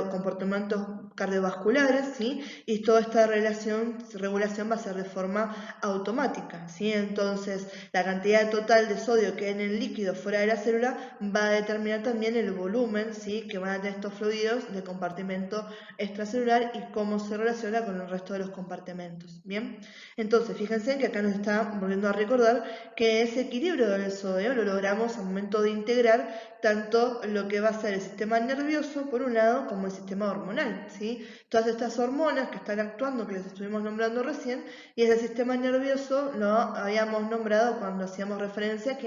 comportamientos cardiovasculares, ¿sí? Y toda esta regulación va a ser de forma automática, ¿sí? Entonces, la cantidad total de sodio que hay en el líquido fuera de la célula va a determinar también el volumen, ¿sí? Que van a tener estos fluidos de compartimento extracelular y cómo se relaciona con el resto de los compartimentos, ¿bien? Entonces, fíjense que acá nos está volviendo a recordar que ese equilibrio del sodio lo logramos al momento de integrar tanto lo que va a ser el sistema nervioso, por un lado, como el sistema hormonal, ¿sí? Todas estas hormonas que están actuando, que les estuvimos nombrando recién, y ese sistema nervioso lo habíamos nombrado cuando hacíamos referencia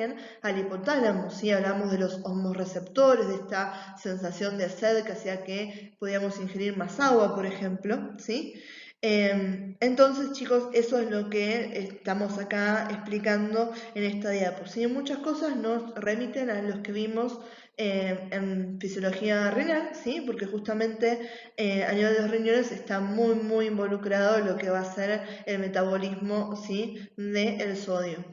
al hipotálamo, ¿sí? Hablamos de los hormoreceptores, de esta sensación de sed que hacía que podíamos ingerir más agua, por ejemplo, ¿sí? Entonces, chicos, eso es lo que estamos acá explicando en esta diapositiva. Muchas cosas nos remiten a los que vimos en fisiología renal, ¿sí? Porque justamente a nivel de los riñones está muy involucrado lo que va a ser el metabolismo, ¿sí? Del sodio.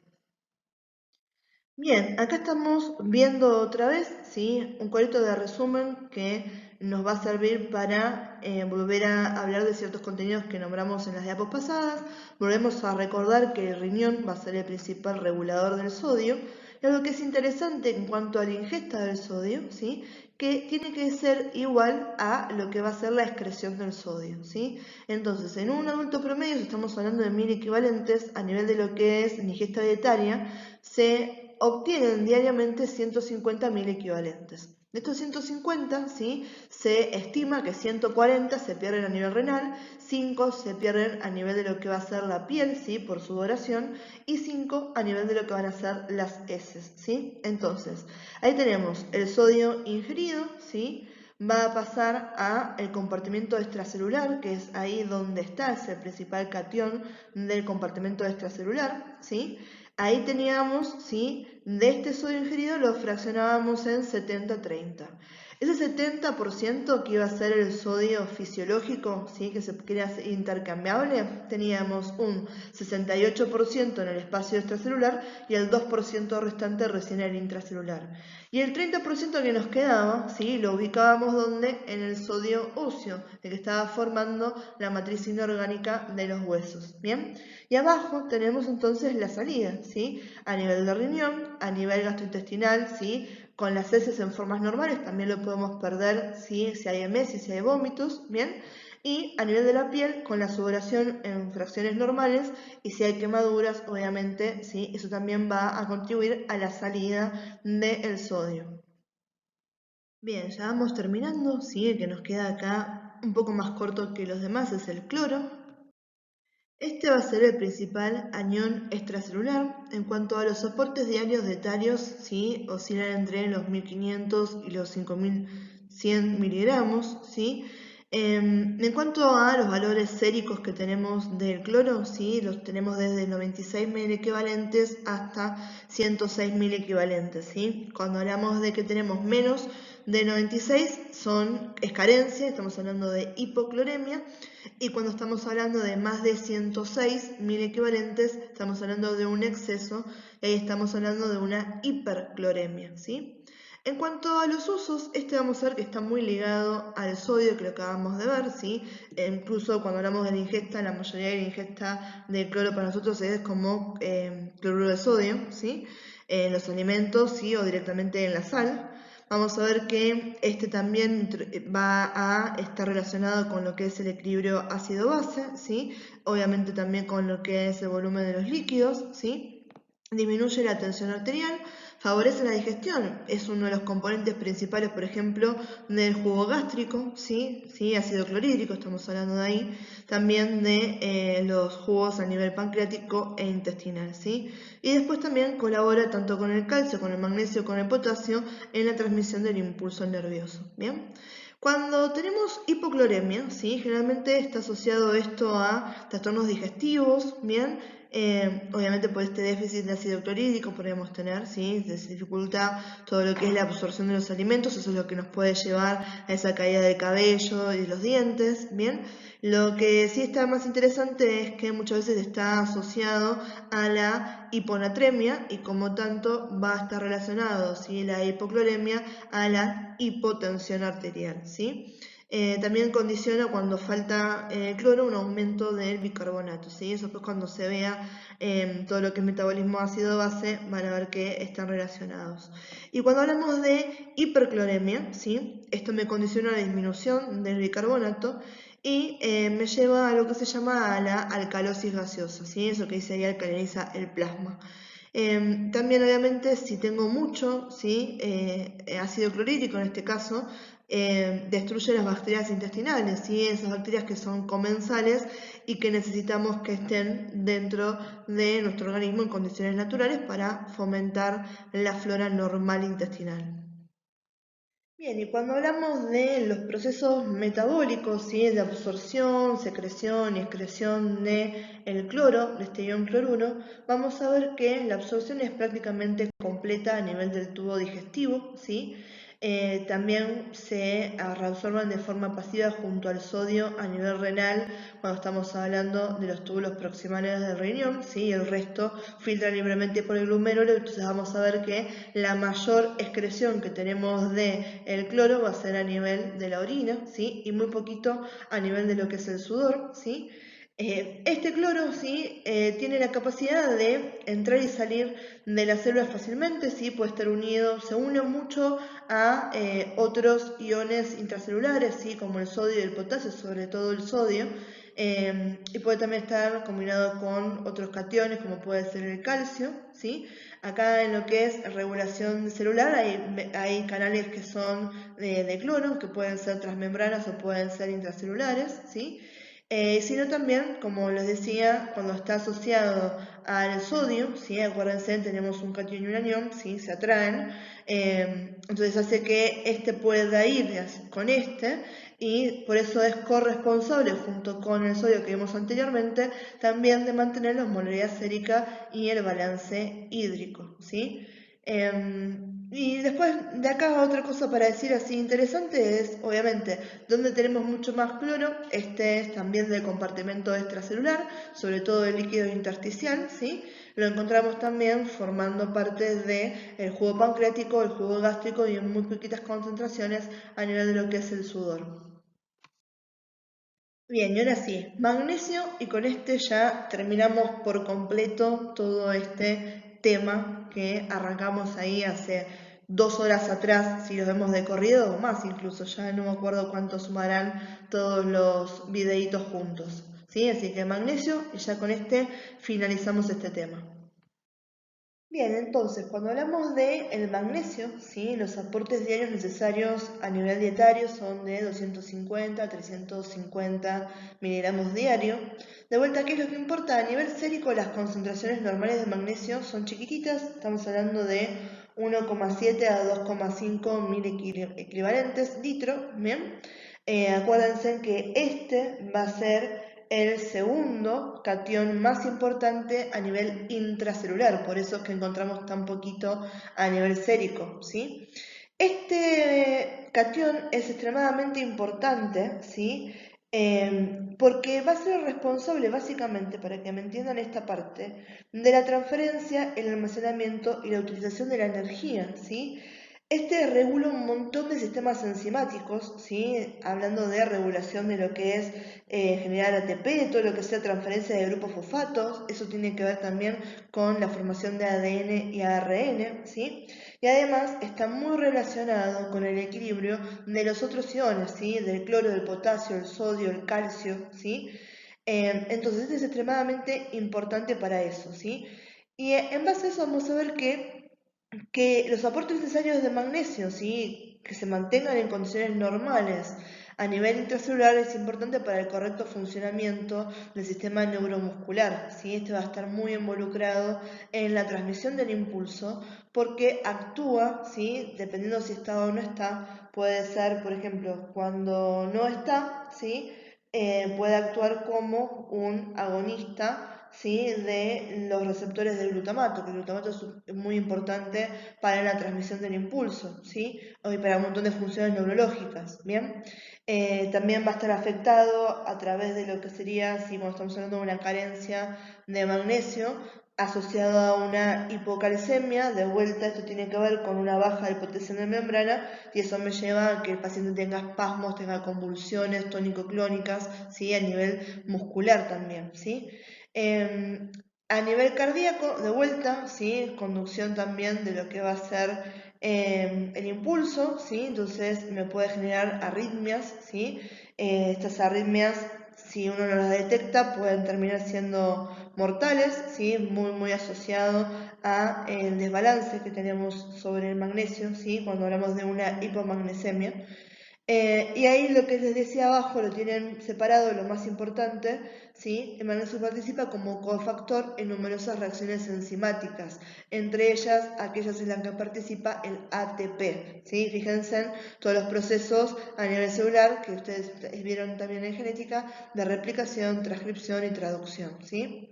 Bien, acá estamos viendo otra vez, ¿sí? Un cuadrito de resumen que nos va a servir para volver a hablar de ciertos contenidos que nombramos en las diapos pasadas. Volvemos a recordar que el riñón va a ser el principal regulador del sodio. Y algo que es interesante en cuanto a la ingesta del sodio, ¿sí? Que tiene que ser igual a lo que va a ser la excreción del sodio, ¿sí? Entonces, en un adulto promedio, si estamos hablando de 1000 equivalentes, a nivel de lo que es la ingesta dietaria, se obtienen diariamente 150.000 equivalentes. De estos 150, ¿sí? Se estima que 140 se pierden a nivel renal, 5 se pierden a nivel de lo que va a ser la piel, ¿sí? Por sudoración, y 5 a nivel de lo que van a ser las heces, ¿sí? Entonces, ahí tenemos el sodio ingerido, ¿sí? Va a pasar a el compartimento extracelular, que es ahí donde está ese principal catión del compartimento extracelular, ¿sí? Ahí teníamos, ¿sí? De este sodio ingerido lo fraccionábamos en 70-30. Ese 70% que iba a ser el sodio fisiológico, ¿sí? Que se quería hacer intercambiable, teníamos un 68% en el espacio extracelular y el 2% restante recién en el intracelular. Y el 30% que nos quedaba, ¿sí? Lo ubicábamos ¿dónde? En el sodio óseo, el que estaba formando la matriz inorgánica de los huesos, ¿bien? Y abajo tenemos entonces la salida, ¿sí? A nivel de riñón, a nivel gastrointestinal, ¿sí? Con las heces en formas normales también lo podemos perder, ¿sí? Si hay emesis, si hay vómitos, ¿bien? Y a nivel de la piel, con la sudoración en fracciones normales, y si hay quemaduras, obviamente, ¿sí? Eso también va a contribuir a la salida del sodio. Bien, ya vamos terminando, ¿sí? El que nos queda acá un poco más corto que los demás es el cloro. Este va a ser el principal anión extracelular. En cuanto a los soportes diarios de etarios, ¿sí? Oscilan entre los 1500 y los 5100 miligramos, ¿sí? En cuanto a los valores séricos que tenemos del cloro, ¿sí? Los tenemos desde 96.000 equivalentes hasta 106.000 equivalentes, ¿sí? Cuando hablamos de que tenemos menos de 96 es carencia, estamos hablando de hipocloremia, y cuando estamos hablando de más de 106.000 equivalentes, estamos hablando de un exceso, y ahí estamos hablando de una hipercloremia, ¿sí? En cuanto a los usos, vamos a ver que está muy ligado al sodio, que lo acabamos de ver, ¿sí? Incluso cuando hablamos de la ingesta, la mayoría de la ingesta de cloro para nosotros es como cloruro de sodio, ¿sí? En los alimentos, ¿sí? O directamente en la sal. Vamos a ver que también va a estar relacionado con lo que es el equilibrio ácido-base, ¿sí? Obviamente también con lo que es el volumen de los líquidos, ¿sí? Disminuye la tensión arterial, favorece la digestión, es uno de los componentes principales, por ejemplo, del jugo gástrico, ¿sí? Ácido clorhídrico, estamos hablando de ahí, también de los jugos a nivel pancreático e intestinal, ¿sí? Y después también colabora tanto con el calcio, con el magnesio, con el potasio en la transmisión del impulso nervioso, ¿bien? Cuando tenemos hipocloremia, ¿sí? Generalmente está asociado esto a trastornos digestivos, ¿bien? Obviamente por este déficit de ácido clorhídrico podemos tener, ¿sí? Se dificulta todo lo que es la absorción de los alimentos, eso es lo que nos puede llevar a esa caída del cabello y los dientes, ¿bien? Lo que sí está más interesante es que muchas veces está asociado a la hiponatremia y como tanto va a estar relacionado, ¿sí? La hipocloremia a la hipotensión arterial, ¿sí? También condiciona cuando falta cloro un aumento del bicarbonato, ¿sí? Eso pues cuando se vea todo lo que es metabolismo ácido-base van a ver que están relacionados. Y cuando hablamos de hipercloremia, ¿sí? Esto me condiciona la disminución del bicarbonato y me lleva a lo que se llama a la alcalosis gaseosa, ¿sí? Eso que dice ahí alcaliniza el plasma. También obviamente si tengo mucho, ¿sí? Ácido clorhídrico en este caso, destruye las bacterias intestinales, ¿sí? Esas bacterias que son comensales y que necesitamos que estén dentro de nuestro organismo en condiciones naturales para fomentar la flora normal intestinal. Bien, y cuando hablamos de los procesos metabólicos, ¿sí? De absorción, secreción y excreción de el cloro, de este ion cloruro, vamos a ver que la absorción es prácticamente completa a nivel del tubo digestivo, ¿sí? También se reabsorban de forma pasiva junto al sodio a nivel renal cuando estamos hablando de los túbulos proximales del riñón, ¿sí? El resto filtra libremente por el glomérulo, entonces vamos a ver que la mayor excreción que tenemos de el cloro va a ser a nivel de la orina, ¿sí? Y muy poquito a nivel de lo que es el sudor, ¿sí? Este cloro, ¿sí? Tiene la capacidad de entrar y salir de las células fácilmente, ¿sí? Puede estar unido, se une mucho a otros iones intracelulares, ¿sí? Como el sodio y el potasio, sobre todo el sodio, y puede también estar combinado con otros cationes, como puede ser el calcio, ¿sí? Acá en lo que es regulación celular hay canales que son de cloro, que pueden ser transmembranas o pueden ser intracelulares, ¿sí? Sino también, como les decía, cuando está asociado al sodio, ¿sí? Acuérdense, tenemos un catión y un anión, ¿sí? Se atraen, entonces hace que este pueda ir con este y por eso es corresponsable, junto con el sodio que vimos anteriormente, también de mantener la osmolaridad sérica y el balance hídrico, ¿sí? Y después de acá otra cosa para decir así interesante es, obviamente, donde tenemos mucho más cloro, este es también del compartimento extracelular, sobre todo el líquido intersticial, ¿sí? Lo encontramos también formando parte del jugo pancreático, el jugo gástrico y en muy poquitas concentraciones a nivel de lo que es el sudor. Bien, y ahora sí, magnesio, y con este ya terminamos por completo todo este tema que arrancamos ahí hace 2 horas atrás, si los vemos de corrido, o más incluso, ya no me acuerdo cuánto sumarán todos los videitos juntos. ¿Sí? Así que magnesio, y ya con este finalizamos este tema. Bien, entonces, cuando hablamos de el magnesio, ¿sí? Los aportes diarios necesarios a nivel dietario son de 250 a 350 miligramos diario. De vuelta, ¿qué es lo que importa? A nivel sérico, las concentraciones normales de magnesio son chiquititas, estamos hablando de 1,7 a 2,5 mil equivalentes litro, ¿bien? Acuérdense que este va a ser el segundo catión más importante a nivel intracelular, por eso es que encontramos tan poquito a nivel sérico, ¿sí? Este catión es extremadamente importante, ¿sí? Porque va a ser responsable, básicamente, para que me entiendan esta parte, de la transferencia, el almacenamiento y la utilización de la energía, ¿sí? Este regula un montón de sistemas enzimáticos, ¿sí? Hablando de regulación de lo que es generar ATP, todo lo que sea transferencia de grupos fosfatos, eso tiene que ver también con la formación de ADN y ARN, ¿sí? Y además está muy relacionado con el equilibrio de los otros iones, ¿sí? Del cloro, del potasio, el sodio, el calcio, ¿sí? Entonces este es extremadamente importante para eso, ¿sí? Y en base a eso vamos a ver que los aportes necesarios de magnesio, ¿sí? Que se mantengan en condiciones normales a nivel intracelular es importante para el correcto funcionamiento del sistema neuromuscular, ¿sí? Este va a estar muy involucrado en la transmisión del impulso porque actúa, ¿sí? Dependiendo si está o no está, puede ser, por ejemplo, cuando no está, ¿sí? Puede actuar como un agonista, ¿sí? de los receptores del glutamato, que el glutamato es muy importante para la transmisión del impulso, ¿sí? y para un montón de funciones neurológicas, ¿bien? También va a estar afectado a través de lo que sería, si cuando estamos hablando de una carencia de magnesio, asociado a una hipocalcemia. De vuelta, esto tiene que ver con una baja del potencial de membrana y eso me lleva a que el paciente tenga espasmos, tenga convulsiones tónico-clónicas, ¿sí? a nivel muscular también, ¿sí? A nivel cardíaco, de vuelta, ¿sí? Conducción también de lo que va a ser el impulso, ¿sí? Entonces me puede generar arritmias, ¿sí? Estas arritmias, si uno no las detecta, pueden terminar siendo mortales, ¿sí? Muy asociado a el desbalance que tenemos sobre el magnesio, ¿sí? Cuando hablamos de una hipomagnesemia. Y ahí lo que les decía abajo lo tienen separado, lo más importante, ¿sí? El magnesio participa como cofactor en numerosas reacciones enzimáticas, entre ellas aquellas en las que participa el ATP, ¿sí? Fíjense en todos los procesos a nivel celular que ustedes vieron también en genética, de replicación, transcripción y traducción, ¿sí?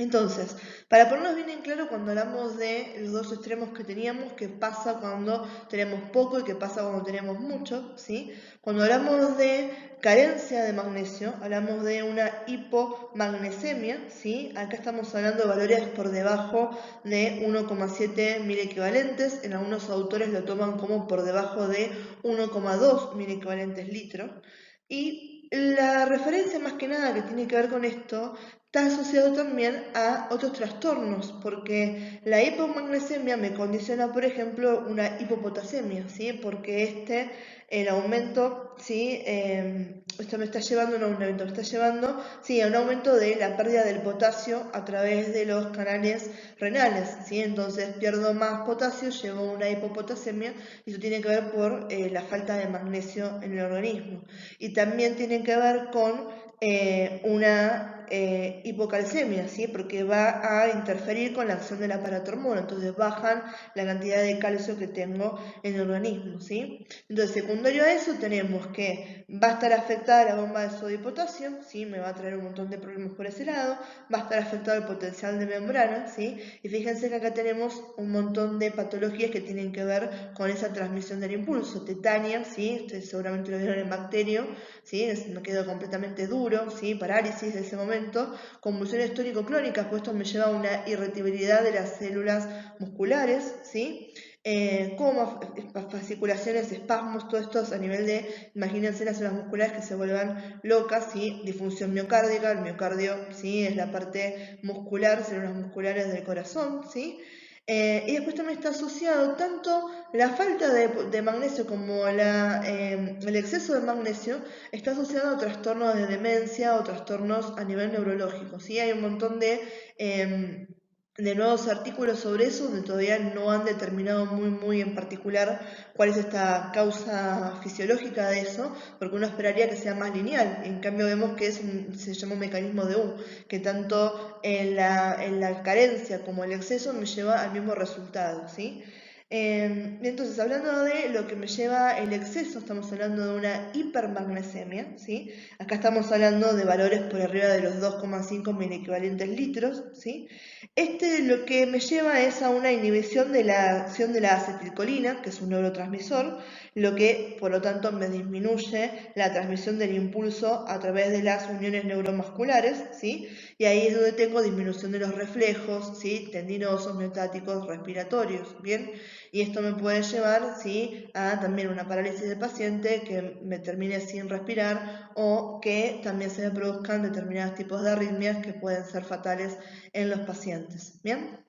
Entonces, para ponernos bien en claro cuando hablamos de los dos extremos que teníamos, qué pasa cuando tenemos poco y qué pasa cuando tenemos mucho, ¿sí? Cuando hablamos de carencia de magnesio, hablamos de una hipomagnesemia, ¿sí? Acá estamos hablando de valores por debajo de 1,7 mil equivalentes, en algunos autores lo toman como por debajo de 1,2 mil equivalentes litro, y la referencia más que nada que tiene que ver con esto está asociado también a otros trastornos, porque la hipomagnesemia me condiciona, por ejemplo, una hipopotasemia, ¿sí? Porque el aumento, ¿sí? Esto me está llevando a un aumento, me está llevando, sí, a un aumento de la pérdida del potasio a través de los canales renales, ¿sí? Entonces pierdo más potasio, llevo a una hipopotasemia, y eso tiene que ver por la falta de magnesio en el organismo. Y también tiene que ver con una hipocalcemia, ¿sí? Porque va a interferir con la acción del aparato hormona, entonces bajan la cantidad de calcio que tengo en el organismo, ¿sí? Entonces, secundario a eso, tenemos que va a estar afectada la bomba de sodio y potasio, ¿sí? Me va a traer un montón de problemas por ese lado, va a estar afectado el potencial de membrana, ¿sí? Y fíjense que acá tenemos un montón de patologías que tienen que ver con esa transmisión del impulso. Tetania, ¿sí? Ustedes seguramente lo vieron en bacterio, ¿sí? Me quedo completamente duro, ¿sí? Parálisis de ese momento, convulsiones tónico-clónicas, pues esto me lleva a una irritabilidad de las células musculares, ¿sí? Como fasciculaciones, espasmos, todo esto a nivel de, imagínense las células musculares que se vuelvan locas, ¿sí? Disfunción miocárdica, el miocardio, ¿sí? Es la parte muscular, células musculares del corazón, ¿sí? Y después también está asociado tanto la falta de magnesio como el exceso de magnesio, está asociado a trastornos de demencia o trastornos a nivel neurológico, ¿sí? Hay un montón de nuevos artículos sobre eso, donde todavía no han determinado muy en particular cuál es esta causa fisiológica de eso, porque uno esperaría que sea más lineal. En cambio vemos que se llama un mecanismo de U, que tanto en la carencia como el exceso me lleva al mismo resultado, ¿sí? Entonces, hablando de lo que me lleva el exceso, estamos hablando de una hipermagnesemia, ¿sí? Acá estamos hablando de valores por arriba de los 2,5 mil equivalentes litros, ¿sí? Lo que me lleva es a una inhibición de la acción de la acetilcolina, que es un neurotransmisor, lo que por lo tanto me disminuye la transmisión del impulso a través de las uniones neuromusculares, ¿sí? Y ahí es donde tengo disminución de los reflejos, ¿sí? Tendinosos, miostáticos, respiratorios, ¿bien? Y esto me puede llevar, ¿sí? a también una parálisis del paciente, que me termine sin respirar, o que también se me produzcan determinados tipos de arritmias que pueden ser fatales en los pacientes, ¿bien?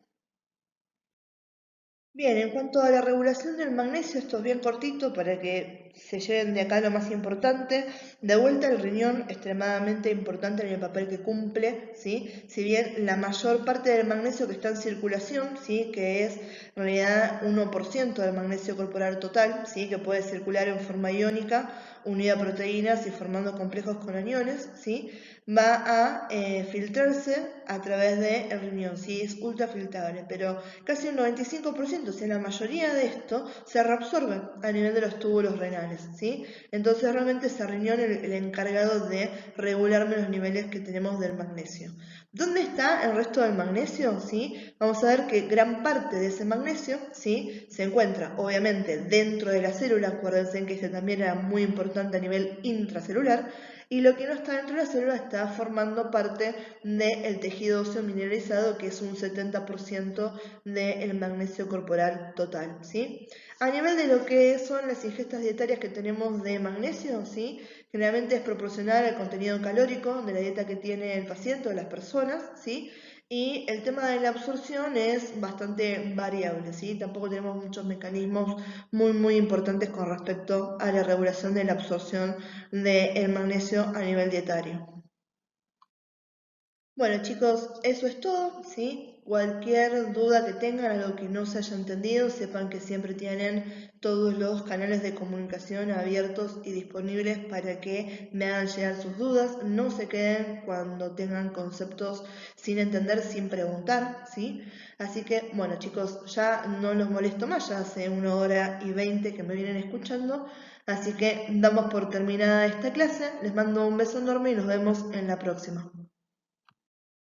Bien, en cuanto a la regulación del magnesio, esto es bien cortito para que se lleven de acá lo más importante. De vuelta el riñón, extremadamente importante en el papel que cumple, ¿sí? Si bien la mayor parte del magnesio que está en circulación, ¿sí? Que es en realidad 1% del magnesio corporal total, ¿sí? Que puede circular en forma iónica unido a proteínas y formando complejos con aniones, ¿sí? Va a filtrarse a través del riñón, ¿sí? Es ultrafiltrable, pero casi un 95%, o sea, la mayoría de esto se reabsorbe a nivel de los túbulos renales, ¿sí? Entonces realmente es el riñón el encargado de regularme los niveles que tenemos del magnesio. ¿Dónde está el resto del magnesio? ¿Sí? Vamos a ver que gran parte de ese magnesio, ¿sí?, se encuentra obviamente dentro de la célula. Acuérdense que este también era muy importante a nivel intracelular, y lo que no está dentro de la célula está formando parte del tejido óseo mineralizado, que es un 70% del magnesio corporal total, ¿sí? A nivel de lo que son las ingestas dietarias que tenemos de magnesio, ¿sí?, generalmente es proporcional al contenido calórico de la dieta que tiene el paciente o las personas, ¿sí? Y el tema de la absorción es bastante variable, ¿sí? Tampoco tenemos muchos mecanismos muy importantes con respecto a la regulación de la absorción del magnesio a nivel dietario. Bueno, chicos, eso es todo, ¿sí? Cualquier duda que tengan, algo que no se haya entendido, sepan que siempre tienen todos los canales de comunicación abiertos y disponibles para que me hagan llegar sus dudas. No se queden cuando tengan conceptos sin entender, sin preguntar, ¿sí? Así que, bueno, chicos, ya no los molesto más, ya hace 1 hora y 20 que me vienen escuchando, así que damos por terminada esta clase. Les mando un beso enorme y nos vemos en la próxima.